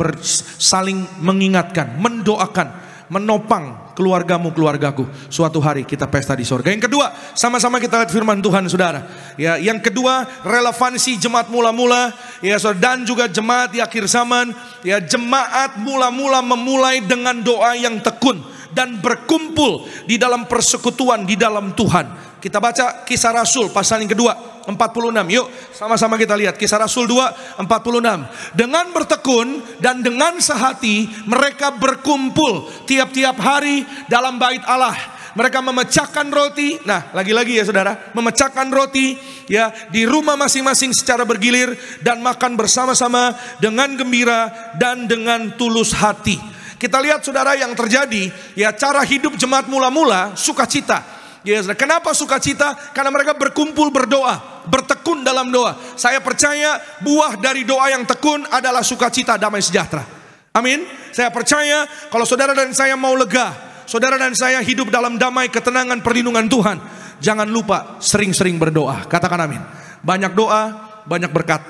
[SPEAKER 8] saling mengingatkan, mendoakan, menopang keluargamu, keluargaku. Suatu hari kita pesta di sorga. Yang kedua, sama-sama kita lihat firman Tuhan, saudara. Ya, yang kedua, relevansi jemaat mula-mula, ya, dan juga jemaat di akhir zaman. Ya, jemaat mula-mula memulai dengan doa yang tekun dan berkumpul di dalam persekutuan di dalam Tuhan. Kita baca Kisah Rasul pasal yang kedua 46. Yuk sama-sama kita lihat Kisah Rasul 2 46. Dengan bertekun dan dengan sehati mereka berkumpul tiap-tiap hari dalam bait Allah. Mereka memecahkan roti. Nah, lagi-lagi ya saudara, memecahkan roti ya di rumah masing-masing secara bergilir dan makan bersama-sama dengan gembira dan dengan tulus hati. Kita lihat saudara yang terjadi, ya cara hidup jemaat mula-mula sukacita. Ya, kenapa sukacita? Karena mereka berkumpul berdoa, bertekun dalam doa. Saya percaya buah dari doa yang tekun adalah sukacita, damai sejahtera. Amin. Saya percaya kalau saudara dan saya mau lega, saudara dan saya hidup dalam damai, ketenangan, perlindungan Tuhan, jangan lupa sering-sering berdoa. Katakan amin. Banyak doa, banyak berkat.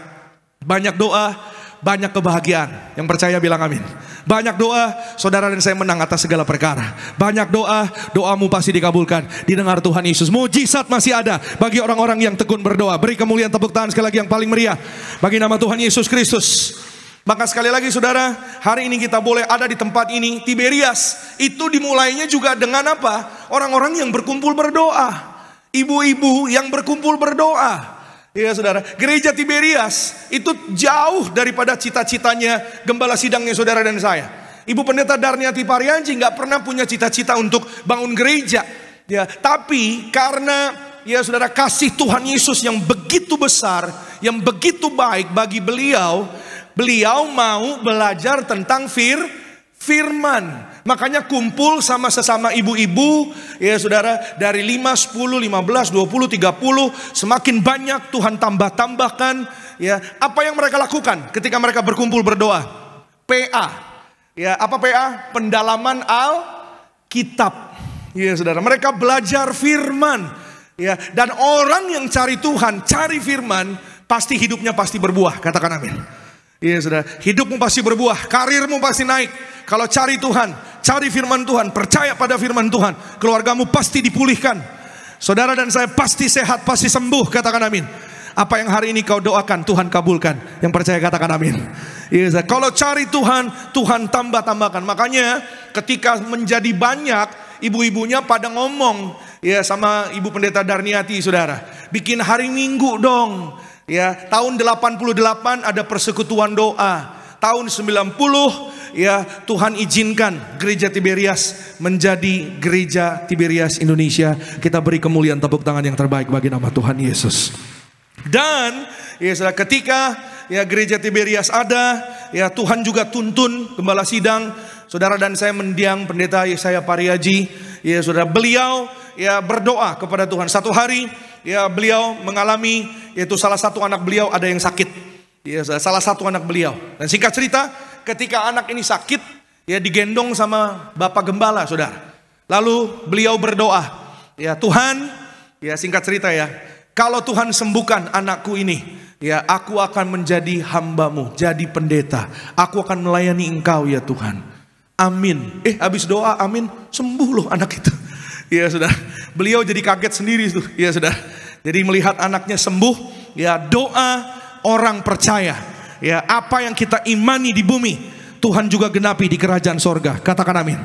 [SPEAKER 8] Banyak doa, banyak kebahagiaan. Yang percaya bilang amin. Banyak doa, saudara dan saya menang atas segala perkara. Banyak doa, doamu pasti dikabulkan, didengar Tuhan Yesus. Mujizat masih ada bagi orang-orang yang tekun berdoa. Beri kemuliaan, tepuk tangan sekali lagi yang paling meriah bagi nama Tuhan Yesus Kristus. Maka sekali lagi saudara, hari ini kita boleh ada di tempat ini. Tiberias itu dimulainya juga dengan apa? Orang-orang yang berkumpul berdoa. Ibu-ibu yang berkumpul berdoa. Ya saudara, gereja Tiberias itu jauh daripada cita-citanya gembala sidangnya saudara dan saya. Ibu Pendeta Darniati Parianci nggak pernah punya cita-cita untuk bangun gereja. Ya, tapi karena ya saudara kasih Tuhan Yesus yang begitu besar, yang begitu baik bagi beliau, beliau mau belajar tentang firman. Makanya kumpul sama sesama ibu-ibu, ya saudara, dari 5, 10, 15, 20, 30, semakin banyak Tuhan tambahkan, ya. Apa yang mereka lakukan ketika mereka berkumpul berdoa? PA. Ya, apa PA? Pendalaman Alkitab. Ya saudara, mereka belajar firman. Ya, dan orang yang cari Tuhan, cari firman, pasti hidupnya pasti berbuah. Katakan amin. Iya saudara, hidupmu pasti berbuah, karirmu pasti naik. Kalau cari Tuhan, cari firman Tuhan, percaya pada firman Tuhan, keluargamu pasti dipulihkan. Saudara dan saya pasti sehat, pasti sembuh. Katakan amin. Apa yang hari ini kau doakan, Tuhan kabulkan. Yang percaya katakan amin. Iya saudara, kalau cari Tuhan, Tuhan tambahkan. Makanya ketika menjadi banyak, ibu-ibunya pada ngomong ya sama Ibu Pendeta Darniati saudara, bikin hari Minggu dong. Ya, tahun 88 ada persekutuan doa. Tahun 90 ya Tuhan izinkan gereja Tiberias menjadi gereja Tiberias Indonesia. Kita beri kemuliaan, tepuk tangan yang terbaik bagi nama Tuhan Yesus. Dan ya ketika ya gereja Tiberias ada, ya Tuhan juga tuntun gembala sidang saudara dan saya mendiang Pendeta Yesaya Pariaji. Ya saudara, beliau ya berdoa kepada Tuhan. Satu hari ya beliau mengalami, yaitu salah satu anak beliau ada yang sakit. Ya, salah satu anak beliau. Dan singkat cerita, ketika anak ini sakit, ya digendong sama Bapak Gembala, saudara. Lalu beliau berdoa, ya Tuhan, ya singkat cerita ya, kalau Tuhan sembuhkan anakku ini, ya aku akan menjadi hambamu, jadi pendeta. Aku akan melayani engkau ya Tuhan. Amin. Habis doa amin, sembuh loh anak itu. Ya saudara, beliau jadi kaget sendiri tuh. Ya saudara, jadi melihat anaknya sembuh, ya doa orang percaya, ya apa yang kita imani di bumi, Tuhan juga genapi di kerajaan sorga. Katakan amin.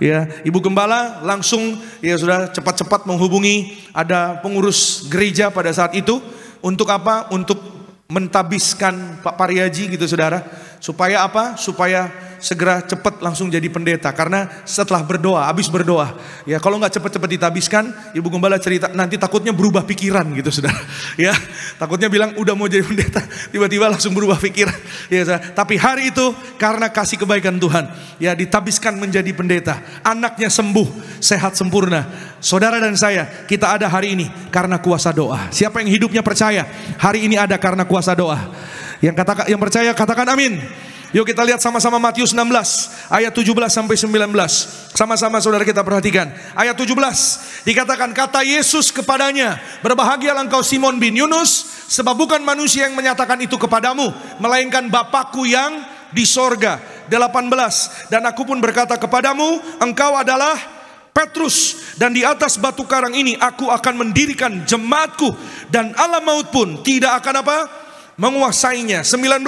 [SPEAKER 8] Ya, Ibu Gembala langsung ya sudah cepat-cepat menghubungi ada pengurus gereja pada saat itu. Untuk apa? Untuk mentabiskan Pak Pariaji gitu saudara. Supaya apa? Supaya segera cepat langsung jadi pendeta. Karena setelah berdoa, habis berdoa, ya kalau nggak cepat-cepat ditabiskan, Ibu Gembala cerita nanti takutnya berubah pikiran gitu saudara. Ya, takutnya bilang udah mau jadi pendeta, tiba-tiba langsung berubah pikiran. Ya, saudara. Tapi hari itu karena kasih kebaikan Tuhan, ya ditabiskan menjadi pendeta. Anaknya sembuh, sehat sempurna. Saudara dan saya, kita ada hari ini karena kuasa doa. Siapa yang hidupnya percaya, hari ini ada karena kuasa doa. Yang percaya katakan amin. Yuk kita lihat sama-sama Matius 16 ayat 17 sampai 19. Sama-sama saudara kita perhatikan. Ayat 17 dikatakan, kata Yesus kepadanya, berbahagialah engkau Simon bin Yunus, sebab bukan manusia yang menyatakan itu kepadamu, melainkan Bapakku yang di sorga. 18, dan aku pun berkata kepadamu, engkau adalah Petrus, dan di atas batu karang ini aku akan mendirikan jemaatku, dan alam maut pun tidak akan apa? Menguasainya. 19,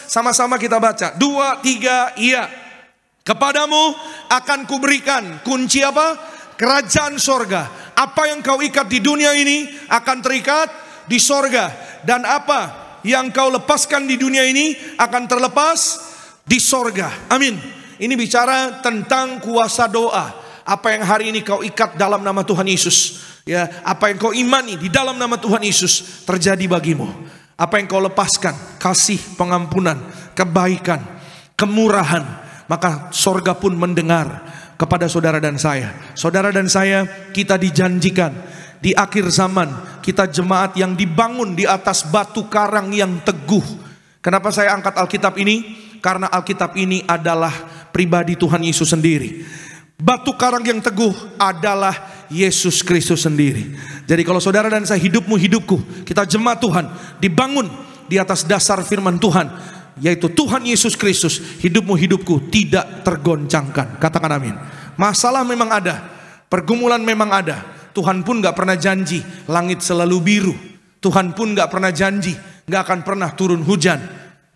[SPEAKER 8] sama-sama kita baca. 2, 3, iya. Kepadamu akan kuberikan kunci apa? Kerajaan sorga. Apa yang kau ikat di dunia ini akan terikat di sorga, dan apa yang kau lepaskan di dunia ini akan terlepas di sorga. Amin. Ini bicara tentang kuasa doa. Apa yang hari ini kau ikat dalam nama Tuhan Yesus, ya, apa yang kau imani di dalam nama Tuhan Yesus terjadi bagimu. Apa yang kau lepaskan, kasih, pengampunan, kebaikan, kemurahan, maka sorga pun mendengar kepada saudara dan saya. Saudara dan saya, kita dijanjikan di akhir zaman kita jemaat yang dibangun di atas batu karang yang teguh. Kenapa saya angkat Alkitab ini? Karena Alkitab ini adalah pribadi Tuhan Yesus sendiri. Batu karang yang teguh adalah Yesus Kristus sendiri. Jadi kalau saudara dan saya, hidupmu, hidupku, kita jemaat Tuhan dibangun di atas dasar firman Tuhan, yaitu Tuhan Yesus Kristus, hidupmu, hidupku tidak tergoncangkan. Katakan amin. Masalah memang ada, pergumulan memang ada. Tuhan pun gak pernah janji langit selalu biru. Tuhan pun gak pernah janji gak akan pernah turun hujan.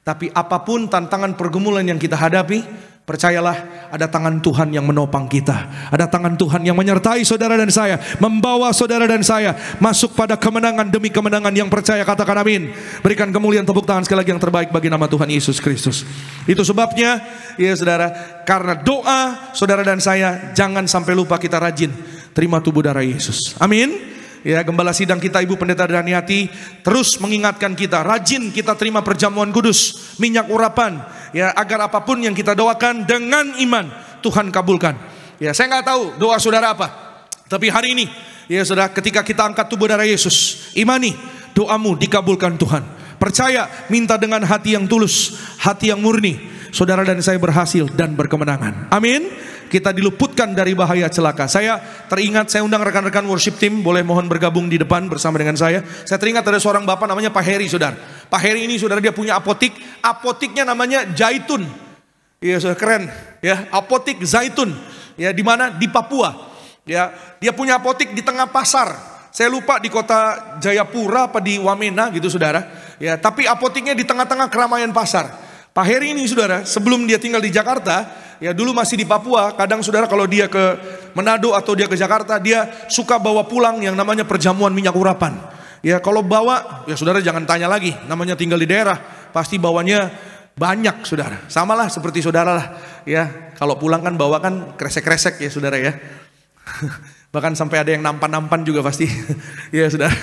[SPEAKER 8] Tapi apapun tantangan pergumulan yang kita hadapi, percayalah ada tangan Tuhan yang menopang kita. Ada tangan Tuhan yang menyertai saudara dan saya, membawa saudara dan saya masuk pada kemenangan demi kemenangan. Yang percaya katakan amin. Berikan kemuliaan, tepuk tangan sekali lagi yang terbaik bagi nama Tuhan Yesus Kristus. Itu sebabnya ya saudara, karena doa saudara dan saya, jangan sampai lupa kita rajin terima tubuh darah Yesus. Amin. Ya, gembala sidang kita Ibu Pendeta Daniati terus mengingatkan kita, rajin kita terima perjamuan kudus, minyak urapan, ya, agar apapun yang kita doakan dengan iman Tuhan kabulkan. Ya, saya nggak tahu doa saudara apa, tapi hari ini ya saudara, ketika kita angkat tubuh darah Yesus, imani doamu dikabulkan Tuhan. Percaya, minta dengan hati yang tulus, hati yang murni, saudara dan saya berhasil dan berkemenangan. Amin. Kita diluputkan dari bahaya celaka. Saya teringat, saya undang rekan-rekan worship team, boleh mohon bergabung di depan bersama dengan saya. Saya teringat ada seorang bapak namanya Pak Heri, saudara. Pak Heri ini saudara, dia punya apotik. Apotiknya namanya Zaitun. Iya, saudara, keren. Ya, apotik Zaitun. Ya, di mana? Di Papua. Ya, dia punya apotik di tengah pasar. Saya lupa di kota Jayapura apa di Wamena gitu saudara. Ya, tapi apotiknya di tengah-tengah keramaian pasar. Pak Heri ini saudara, sebelum dia tinggal di Jakarta, ya dulu masih di Papua, kadang saudara kalau dia ke Manado atau dia ke Jakarta, dia suka bawa pulang yang namanya perjamuan minyak urapan. Ya kalau bawa, ya saudara jangan tanya lagi, namanya tinggal di daerah, pasti bawanya banyak saudara. Samalah seperti saudara lah, ya kalau pulang kan bawa kan kresek-kresek ya saudara ya. Bahkan sampai ada yang nampan-nampan juga pasti. Ya saudara,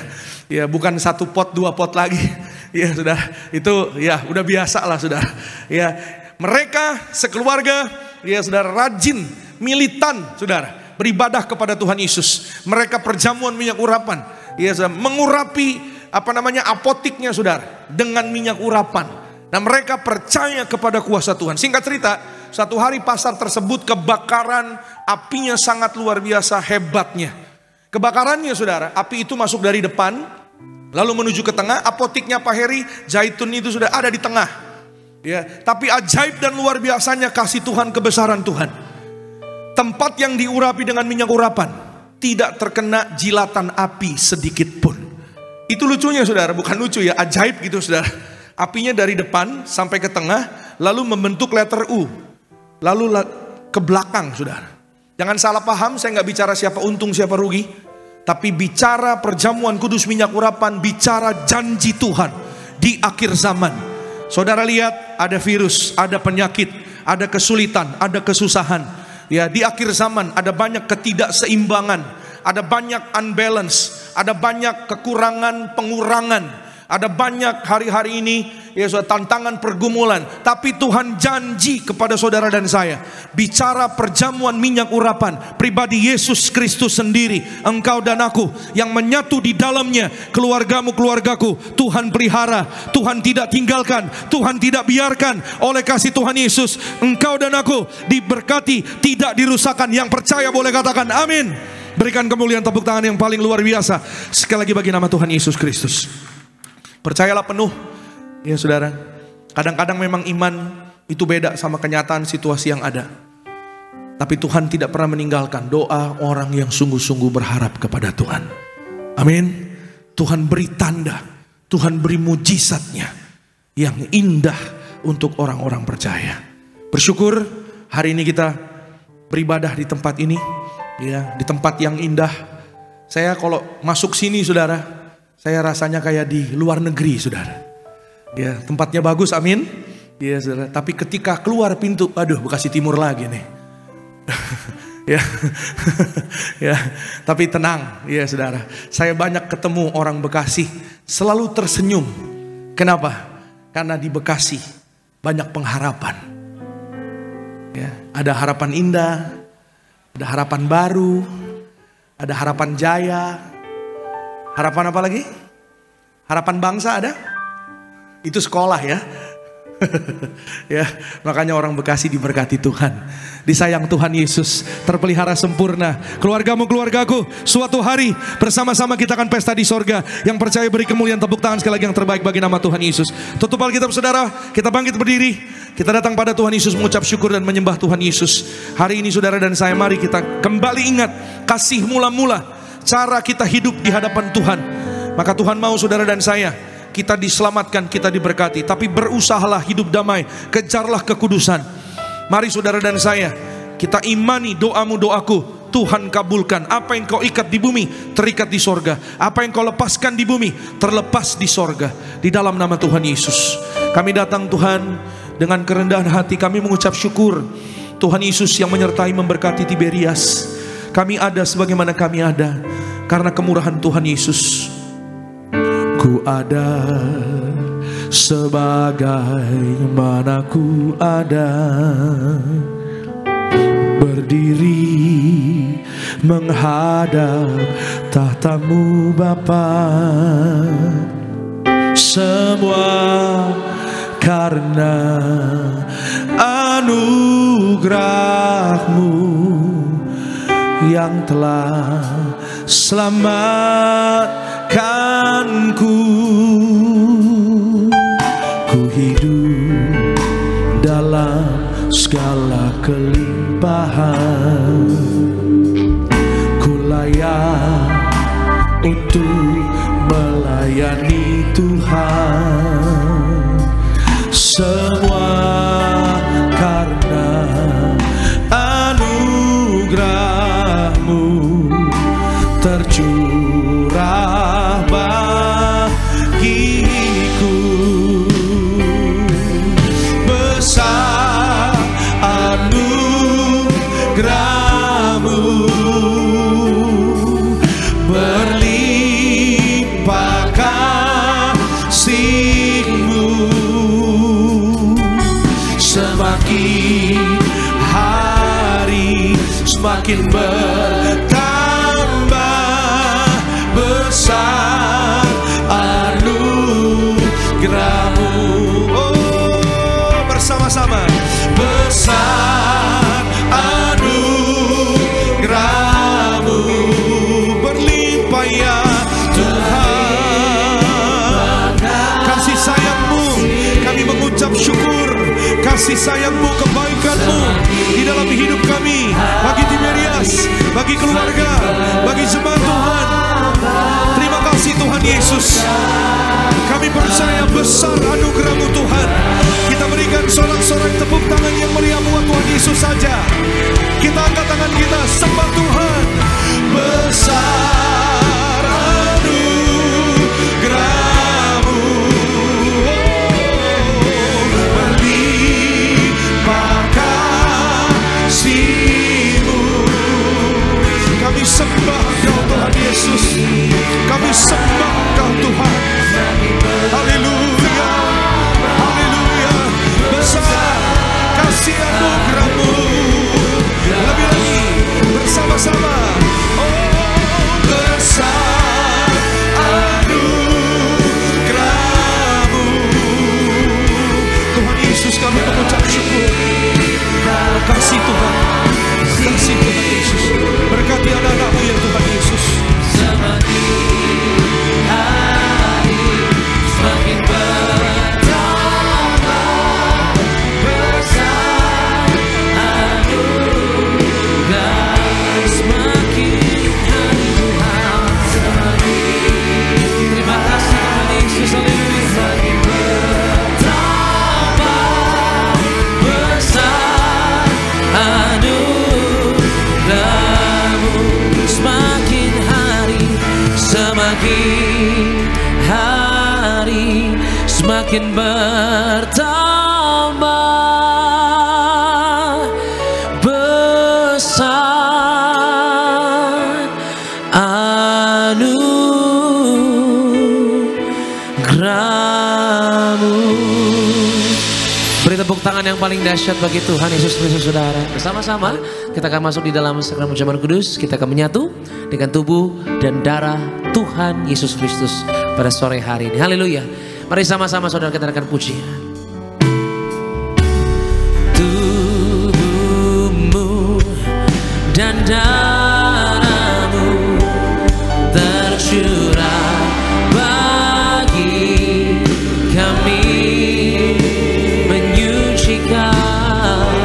[SPEAKER 8] ya bukan 1 pot 2 pot lagi. Ya sudah, itu ya udah biasa lah saudara. Ya, mereka sekeluarga ya saudara rajin, militan saudara, beribadah kepada Tuhan Yesus. Mereka perjamuan minyak urapan, ya saudara, mengurapi apa namanya apotiknya saudara dengan minyak urapan. Nah mereka percaya kepada kuasa Tuhan. Singkat cerita, satu hari pasar tersebut kebakaran, apinya sangat luar biasa hebatnya. Kebakarannya saudara, api itu masuk dari depan, lalu menuju ke tengah. Apotiknya Pak Heri, Zaitun itu sudah ada di tengah. Ya, tapi ajaib dan luar biasanya kasih Tuhan, kebesaran Tuhan. Tempat yang diurapi dengan minyak urapan tidak terkena jilatan api sedikit pun. Itu lucunya saudara, bukan lucu ya, ajaib gitu saudara. Apinya dari depan sampai ke tengah, lalu membentuk letter U, lalu ke belakang saudara. Jangan salah paham, saya nggak bicara siapa untung siapa rugi. Tapi bicara perjamuan kudus minyak urapan, bicara janji Tuhan di akhir zaman. Saudara lihat, ada virus, ada penyakit, ada kesulitan, ada kesusahan. Ya, di akhir zaman ada banyak ketidakseimbangan, ada banyak unbalance, ada banyak kekurangan, pengurangan. Ada banyak hari-hari ini ya saudara, tantangan pergumulan. Tapi Tuhan janji kepada saudara dan saya, bicara perjamuan minyak urapan, pribadi Yesus Kristus sendiri, engkau dan aku yang menyatu di dalamnya, keluargamu, keluargaku, Tuhan pelihara, Tuhan tidak tinggalkan, Tuhan tidak biarkan. Oleh kasih Tuhan Yesus, engkau dan aku diberkati, tidak dirusakkan. Yang percaya boleh katakan amin. Berikan kemuliaan, tepuk tangan yang paling luar biasa sekali lagi bagi nama Tuhan Yesus Kristus. Percayalah penuh, ya saudara. Kadang-kadang memang iman itu beda sama kenyataan situasi yang ada. Tapi Tuhan tidak pernah meninggalkan doa orang yang sungguh-sungguh berharap kepada Tuhan. Amin. Tuhan beri tanda, Tuhan beri mujizatnya yang indah untuk orang-orang percaya. Bersyukur hari ini kita beribadah di tempat ini, ya, di tempat yang indah. Saya kalau masuk sini saudara, saya rasanya kayak di luar negeri saudara. Ya, tempatnya bagus, amin. Ya saudara, tapi ketika keluar pintu, aduh Bekasi Timur lagi nih. Ya, ya, tapi tenang, ya saudara. Saya banyak ketemu orang Bekasi, selalu tersenyum. Kenapa? Karena di Bekasi banyak pengharapan. Ya, ada harapan indah, ada harapan baru, ada harapan jaya. Harapan apa lagi? Harapan bangsa ada? Itu sekolah ya. Ya, makanya orang Bekasi diberkati Tuhan, disayang Tuhan Yesus, terpelihara sempurna. Keluargamu, keluargaku, suatu hari bersama-sama kita akan pesta di sorga. Yang percaya beri kemuliaan, tepuk tangan sekali lagi yang terbaik bagi nama Tuhan Yesus. Tutup Alkitab saudara, kita bangkit berdiri. Kita datang pada Tuhan Yesus mengucap syukur dan menyembah Tuhan Yesus. Hari ini saudara dan saya, mari kita kembali ingat kasih mula-mula, cara kita hidup di hadapan Tuhan. Maka Tuhan mau saudara dan saya, kita diselamatkan, kita diberkati. Tapi berusahalah hidup damai, kejarlah kekudusan. Mari saudara dan saya, kita imani doamu, doaku, Tuhan kabulkan. Apa yang kau ikat di bumi, terikat di sorga. Apa yang kau lepaskan di bumi, terlepas di sorga. Di dalam nama Tuhan Yesus, kami datang Tuhan dengan kerendahan hati. Kami mengucap syukur Tuhan Yesus yang menyertai memberkati Tiberias. Kami ada sebagaimana kami ada karena kemurahan Tuhan Yesus. Ku ada sebagaimana ku ada, berdiri menghadap tahtamu Bapa. Semua karena anugerah-Mu yang telah selamatkanku. Ku hidup dalam segala kelimpahan, ku layak untuk melayani Tuhan. Semua karena anugerah-Mu tercurah bagiku. Besar anugerah-Mu, berlimpah kasih-Mu. Semakin hari semakin bertambah besar anugerah-Mu. Oh, bersama-sama. Besar anugerah-Mu, berlimpah ya Tuhan. Kasih sayang-Mu, kami mengucap syukur. Kasih sayang-Mu, kebaikan-Mu di dalam hidup kami, bagi Tiberias, bagi keluarga, bagi jemaat Tuhan. Terima kasih Tuhan Yesus. Kami percaya besar anugerah-Mu Tuhan. Kita berikan sorak-sorai tepuk tangan yang meriah buat Tuhan Yesus saja. Kita angkat tangan kita, sembah Tuhan. Besar anugerah-Mu, berlimpah kasih-Mu. Kami sembah Kau Tuhan Yesus, kami sembah Kau Tuhan. Haleluya, haleluya. Besar kasih anugerah-Mu. Lebih lagi bersama-sama. Oh, besar anugerah-Mu. Tuhan Yesus, kami mengucap syukur. Kasih Tuhan, kasih Tuhan Yesus. Berkati anak-anak-Mu ya Tuhan Yesus.
[SPEAKER 1] semakin hari semakin bertambah besar anugerah-Mu. Beri tepuk tangan yang paling dahsyat bagi Tuhan Yesus Kristus, saudara. Bersama-sama kita akan masuk di dalam sakramen perjamuan kudus. Kita akan menyatu dengan tubuh dan darah Tuhan Yesus Kristus pada sore hari ini. Haleluya. Mari sama-sama saudara kita akan puji. Tubuhmu dan darahmu tercurah bagi kami, menyucikan,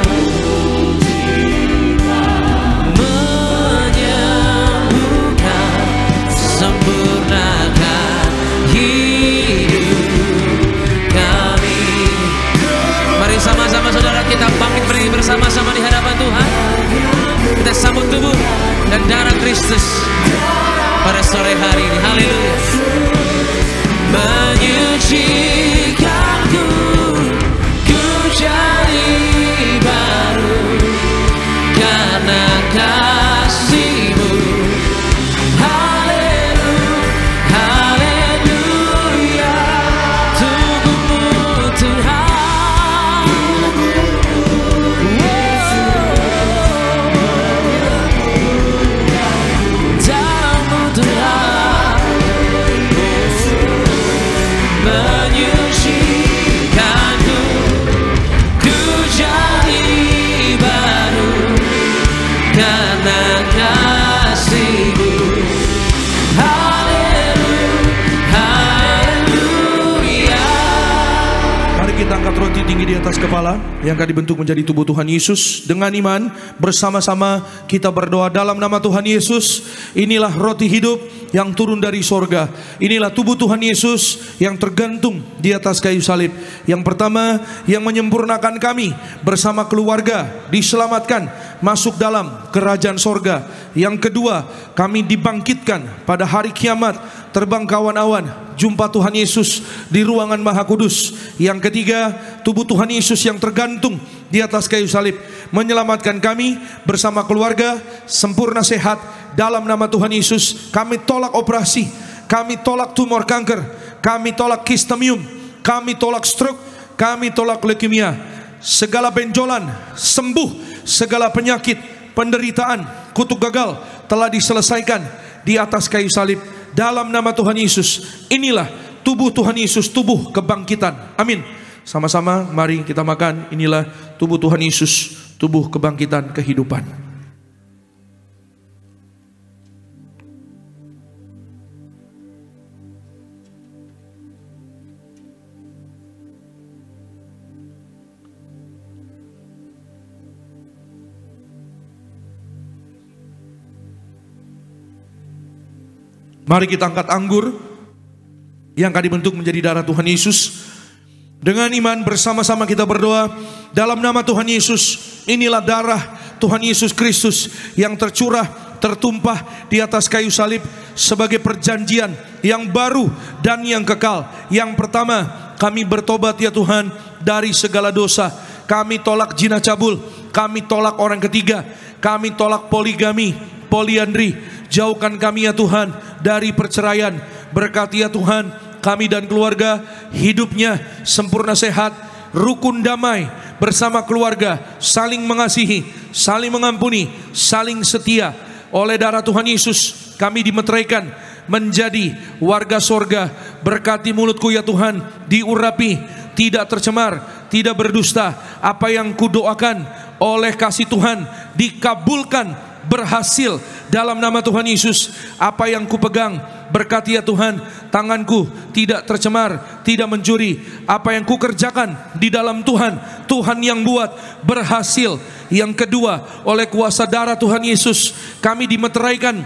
[SPEAKER 1] menyembuhkan, sempurnakan hidup kami. Mari sama-sama saudara kita bangkit berdiri bersama-sama di hadapan Tuhan. Kita sambut tubuh dan darah Kristus pada sore hari ini. Haleluya. Menyucikanku, ku jadi baru karena kasih-Mu. Haleluya, haleluya. Tubuh-Mu Tuhan, darah-Mu Tuhan, menyucikanku, ku jadi baru karena kasih-Mu. Haleluya, haleluya.
[SPEAKER 8] Mari kita angkat roti tinggi di atas kepala yang akan dibentuk menjadi tubuh Tuhan Yesus. Dengan iman bersama-sama kita berdoa dalam nama Tuhan Yesus. Inilah roti hidup yang turun dari sorga. Inilah tubuh Tuhan Yesus yang tergantung di atas kayu salib. Yang pertama, yang menyempurnakan kami bersama keluarga diselamatkan masuk dalam kerajaan sorga. Yang kedua, kami dibangkitkan pada hari kiamat, terbang ke awan-awan, jumpa Tuhan Yesus di ruangan Maha Kudus. Yang ketiga, tubuh Tuhan Yesus yang tergantung di atas kayu salib menyelamatkan kami bersama keluarga sempurna sehat dalam nama Tuhan Yesus. Kami tolak operasi, kami tolak tumor kanker, kami tolak kistemium, kami tolak stroke, kami tolak leukemia. Segala benjolan sembuh, segala penyakit, penderitaan, kutuk gagal telah diselesaikan di atas kayu salib dalam nama Tuhan Yesus. Inilah tubuh Tuhan Yesus, tubuh kebangkitan. Amin. Sama-sama mari kita makan. Inilah tubuh Tuhan Yesus, tubuh kebangkitan kehidupan. Mari kita angkat anggur yang akan dibentuk menjadi darah Tuhan Yesus. Dengan iman bersama-sama kita berdoa dalam nama Tuhan Yesus. Inilah darah Tuhan Yesus Kristus yang tercurah, tertumpah di atas kayu salib sebagai perjanjian yang baru dan yang kekal. Yang pertama, kami bertobat ya Tuhan dari segala dosa. Kami tolak zina cabul, kami tolak orang ketiga, kami tolak poligami, poliandri. Jauhkan kami ya Tuhan dari perceraian. Berkati ya Tuhan kami dan keluarga hidupnya sempurna sehat, rukun damai bersama keluarga, saling mengasihi, saling mengampuni, saling setia. Oleh darah Tuhan Yesus kami dimeteraikan menjadi warga sorga. Berkati mulutku ya Tuhan diurapi, tidak tercemar, tidak berdusta. Apa yang kudoakan oleh kasih Tuhan dikabulkan, berhasil dalam nama Tuhan Yesus. Apa yang kupegang berkati ya Tuhan, tanganku tidak tercemar, tidak mencuri. Apa yang kukerjakan di dalam Tuhan, Tuhan yang buat, berhasil. Yang kedua, oleh kuasa darah Tuhan Yesus kami dimeteraikan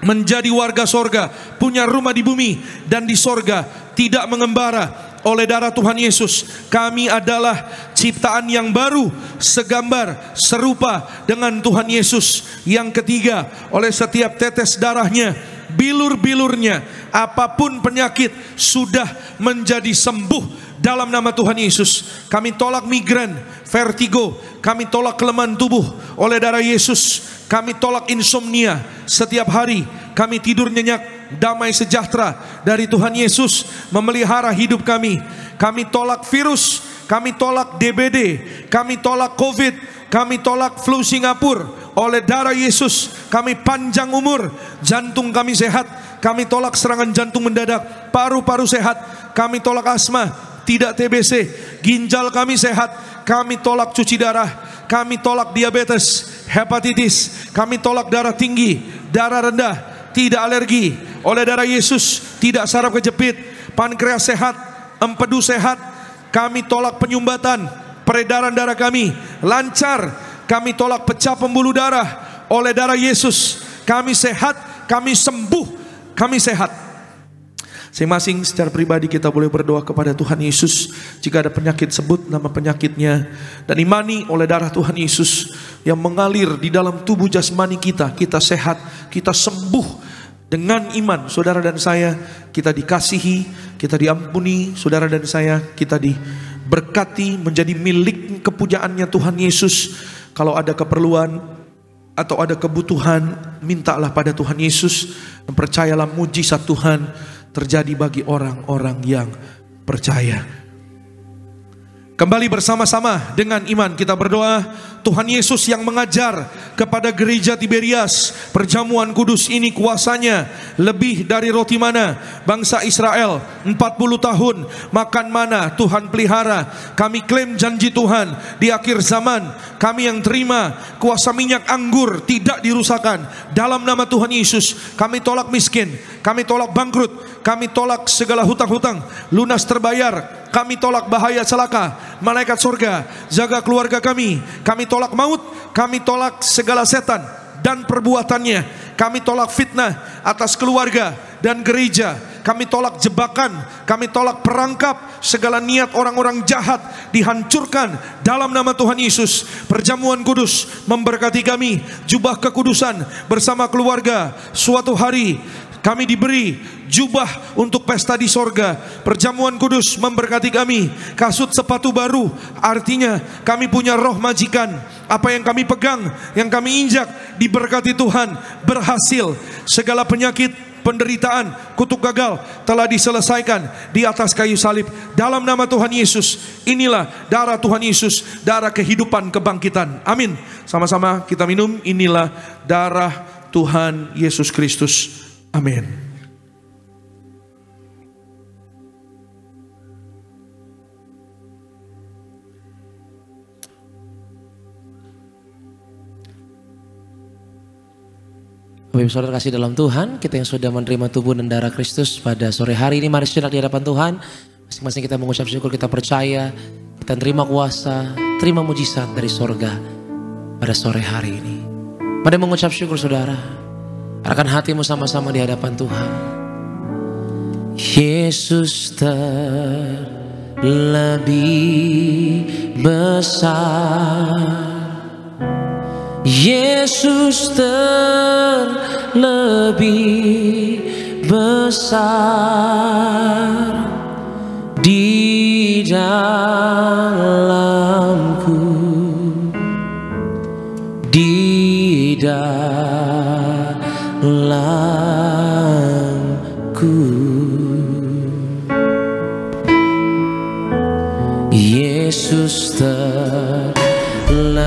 [SPEAKER 8] menjadi warga sorga, punya rumah di bumi dan di sorga, tidak mengembara. Oleh darah Tuhan Yesus kami adalah ciptaan yang baru, segambar, serupa dengan Tuhan Yesus. Yang ketiga, oleh setiap tetes darahnya, bilur-bilurnya apapun penyakit sudah menjadi sembuh dalam nama Tuhan Yesus. Kami tolak migrain, vertigo, kami tolak kelemahan tubuh oleh darah Yesus. Kami tolak insomnia setiap hari. Kami tidur nyenyak, damai sejahtera dari Tuhan Yesus memelihara hidup kami. Kami tolak virus, kami tolak DBD, kami tolak COVID, kami tolak flu Singapura oleh darah Yesus. Kami panjang umur, jantung kami sehat. Kami tolak serangan jantung mendadak, paru-paru sehat. Kami tolak asma, tidak TBC, ginjal kami sehat. Kami tolak cuci darah, kami tolak diabetes, hepatitis, kami tolak darah tinggi, darah rendah, tidak alergi oleh darah Yesus, tidak saraf kejepit, pankreas sehat, empedu sehat. Kami tolak penyumbatan, peredaran darah kami lancar. Kami tolak pecah pembuluh darah oleh darah Yesus. Kami sehat, kami sembuh, kami sehat. Masing-masing secara pribadi kita boleh berdoa kepada Tuhan Yesus. Jika ada penyakit, sebut nama penyakitnya dan imani oleh darah Tuhan Yesus yang mengalir di dalam tubuh jasmani kita. Kita sehat, kita sembuh dengan iman. Saudara dan saya, kita dikasihi, kita diampuni. Saudara dan saya, kita diberkati menjadi milik kepujaannya Tuhan Yesus. Kalau ada keperluan atau ada kebutuhan, mintalah pada Tuhan Yesus dan percayalah mujizat Tuhan terjadi bagi orang-orang yang percaya. Kembali bersama-sama dengan iman kita berdoa. Tuhan Yesus yang mengajar kepada gereja Tiberias, perjamuan kudus ini kuasanya lebih dari roti mana. Bangsa Israel 40 tahun makan mana, Tuhan pelihara. Kami klaim janji Tuhan di akhir zaman. Kami yang terima kuasa minyak anggur tidak dirusakkan. Dalam nama Tuhan Yesus kami tolak miskin, kami tolak bangkrut, kami tolak segala hutang-hutang lunas terbayar. Kami tolak bahaya celaka, malaikat surga jaga keluarga kami. Kami tolak maut, kami tolak segala setan dan perbuatannya. Kami tolak fitnah atas keluarga dan gereja. Kami tolak jebakan, kami tolak perangkap, segala niat orang-orang jahat dihancurkan dalam nama Tuhan Yesus. Perjamuan kudus memberkati kami, jubah kekudusan bersama keluarga. Suatu hari kami diberi jubah untuk pesta di sorga. Perjamuan kudus memberkati kami, kasut sepatu baru, artinya kami punya roh majikan. Apa yang kami pegang, yang kami injak, diberkati Tuhan, berhasil. Segala penyakit, penderitaan, kutuk gagal telah diselesaikan di atas kayu salib. Dalam nama Tuhan Yesus, inilah darah Tuhan Yesus, darah kehidupan kebangkitan. Amin. Sama-sama kita minum, inilah darah Tuhan Yesus Kristus. Amin.
[SPEAKER 1] Bapak Ibu Saudara kasih dalam Tuhan, kita yang sudah menerima tubuh dan darah Kristus pada sore hari ini, mari sejenak di hadapan Tuhan. Masing-masing kita mengucap syukur, kita percaya, kita terima kuasa, terima mujizat dari sorga pada sore hari ini. Mari mengucap syukur saudara. Arahkan hatimu sama-sama di hadapan Tuhan. Yesus terlebih besar, Yesus terlebih besar di dalamku, di dalamku. Yesus terlebih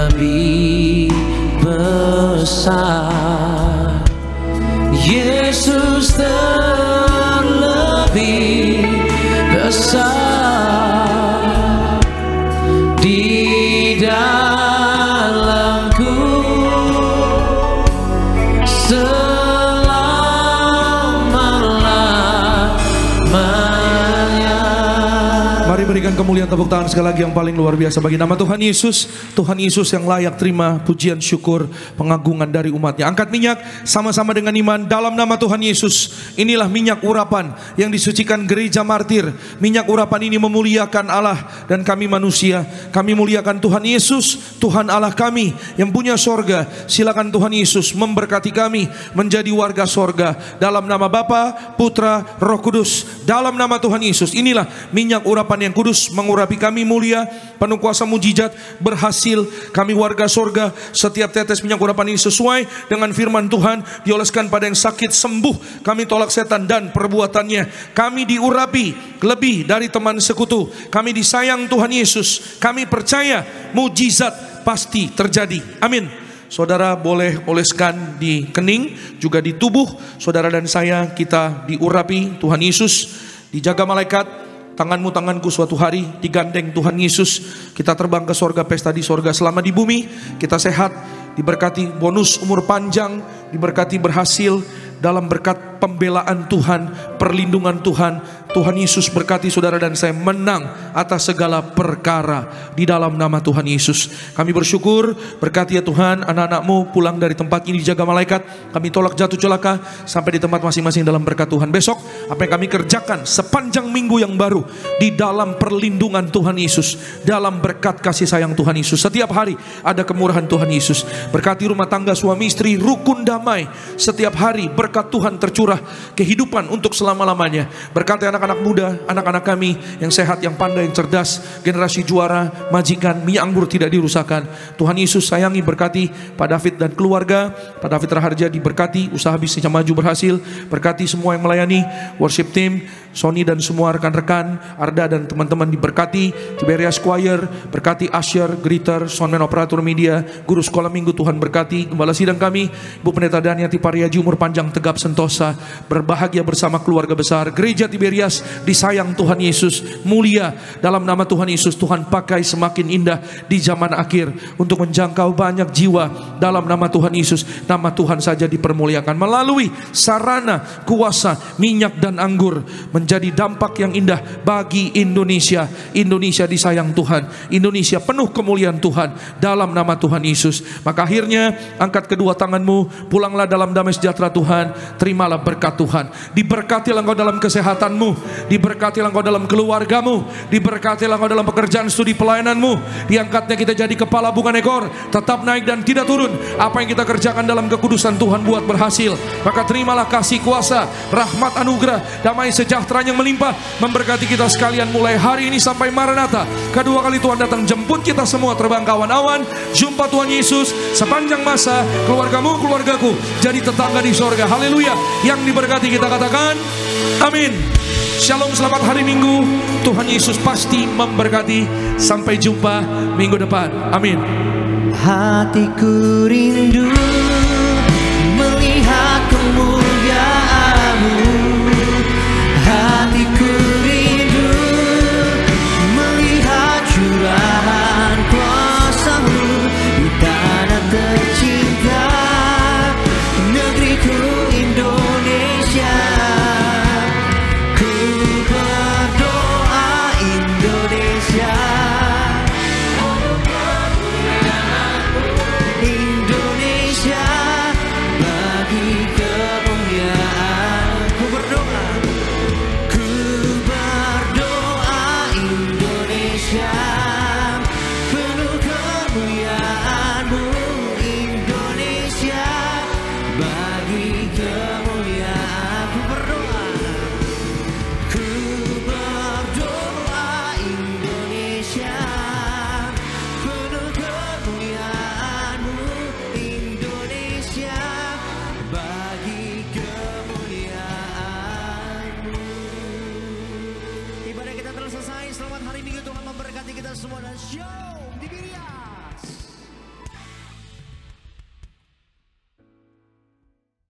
[SPEAKER 1] besar, Yesus terlebih besar di dalamku. Selalu
[SPEAKER 8] Mari berikan kemuliaan tepuk tangan sekali lagi yang paling luar biasa bagi nama Tuhan Yesus. Tuhan Yesus yang layak terima pujian, syukur, pengagungan dari umatnya. Angkat minyak sama-sama dengan iman dalam nama Tuhan Yesus. Inilah minyak urapan yang disucikan gereja martir. Minyak urapan ini memuliakan Allah dan kami manusia. Kami muliakan Tuhan Yesus, Tuhan Allah kami yang punya sorga. Silakan Tuhan Yesus memberkati kami menjadi warga sorga. Dalam nama Bapa, Putra, Roh Kudus. Dalam nama Tuhan Yesus. Inilah minyak urapan yang kudus mengurapi kami mulia, penuh kuasa mujizat, berhasil. Kami warga sorga. Setiap tetes minyak urapan ini sesuai dengan firman Tuhan, dioleskan pada yang sakit sembuh. Kami tolak setan dan perbuatannya. Kami diurapi lebih dari teman sekutu. Kami disayang Tuhan Yesus. Kami percaya mujizat pasti terjadi. Amin. Saudara boleh oleskan di kening, juga di tubuh. Saudara dan saya, kita diurapi Tuhan Yesus. Dijaga malaikat. Tanganmu tanganku, suatu hari digandeng Tuhan Yesus. Kita terbang ke sorga, pesta di sorga. Selama di bumi kita sehat, diberkati bonus umur panjang, diberkati berhasil dalam berkat pembelaan Tuhan, perlindungan Tuhan. Tuhan Yesus berkati saudara dan saya menang atas segala perkara di dalam nama Tuhan Yesus. Kami bersyukur, berkati ya Tuhan anak-anakmu pulang dari tempat ini dijaga malaikat. Kami tolak jatuh celaka sampai di tempat masing-masing dalam berkat Tuhan. Besok apa yang kami kerjakan sepanjang minggu yang baru di dalam perlindungan Tuhan Yesus, dalam berkat kasih sayang Tuhan Yesus. Setiap hari ada kemurahan Tuhan Yesus. Berkati rumah tangga suami istri, rukun damai. Setiap hari berkat Tuhan tercurah, kehidupan untuk selama-lamanya. Berkati anak-anak muda, anak-anak kami yang sehat, yang pandai, yang cerdas, generasi juara, majikan, minyak anggur tidak dirusakkan. Tuhan Yesus sayangi, berkati Pak David dan keluarga. Pak David Raharja diberkati, usaha bisnisnya maju berhasil. Berkati semua yang melayani, worship team, Sony dan semua rekan-rekan, Arda dan teman-teman diberkati. Tiberias Choir, berkati Asher, Greeter, Soundman Operator Media, guru sekolah minggu Tuhan berkati. Gembala sidang kami, Ibu Pendeta Daniati Pariaji, umur panjang tegap sentosa, berbahagia bersama keluarga besar. Gereja Tiberias disayang Tuhan Yesus, mulia dalam nama Tuhan Yesus. Tuhan pakai semakin indah di zaman akhir untuk menjangkau banyak jiwa dalam nama Tuhan Yesus. Nama Tuhan saja dipermuliakan melalui sarana, kuasa, minyak dan anggur, menjadi dampak yang indah bagi Indonesia. Indonesia disayang Tuhan, Indonesia penuh kemuliaan Tuhan dalam nama Tuhan Yesus. Maka akhirnya angkat kedua tanganmu, pulanglah dalam damai sejahtera Tuhan. Terimalah berkat Tuhan. Diberkatilah engkau dalam kesehatanmu, diberkatilah engkau dalam keluargamu, diberkatilah engkau dalam pekerjaan studi pelayananmu. Diangkatnya kita jadi kepala bukan ekor, tetap naik dan tidak turun. Apa yang kita kerjakan dalam kekudusan Tuhan buat berhasil. Maka terimalah kasih kuasa, rahmat, anugerah, damai sejahtera yang melimpah memberkati kita sekalian mulai hari ini sampai Maranatha. Kedua kali Tuhan datang jemput kita semua terbang ke awan-awan. Jumpa Tuhan Yesus sepanjang masa. Keluargamu, keluargaku jadi tetangga di sorga. Haleluya. Yang diberkati kita katakan amin. Shalom, selamat hari Minggu. Tuhan Yesus pasti memberkati. Sampai jumpa minggu depan. Amin.
[SPEAKER 2] Hatiku rindu melihat kemuliaan-Mu. Hatiku rindu melihat curahan kuasa-Mu di tanah tercinta, negeriku Indonesia. Ku berdoa Indonesia, Indonesia bagi kemuliaan. Ku berdoa Indonesia penuh kemuliaan-Mu. Indonesia bagi kemuliaan. Ku berdoa Indonesia penuh kemuliaan-Mu. Indonesia bagi kemuliaan-Mu. Ibadah kita telah selesai. Selamat hari Minggu, Tuhan memberkati kita semua dan Shalom Tiberias.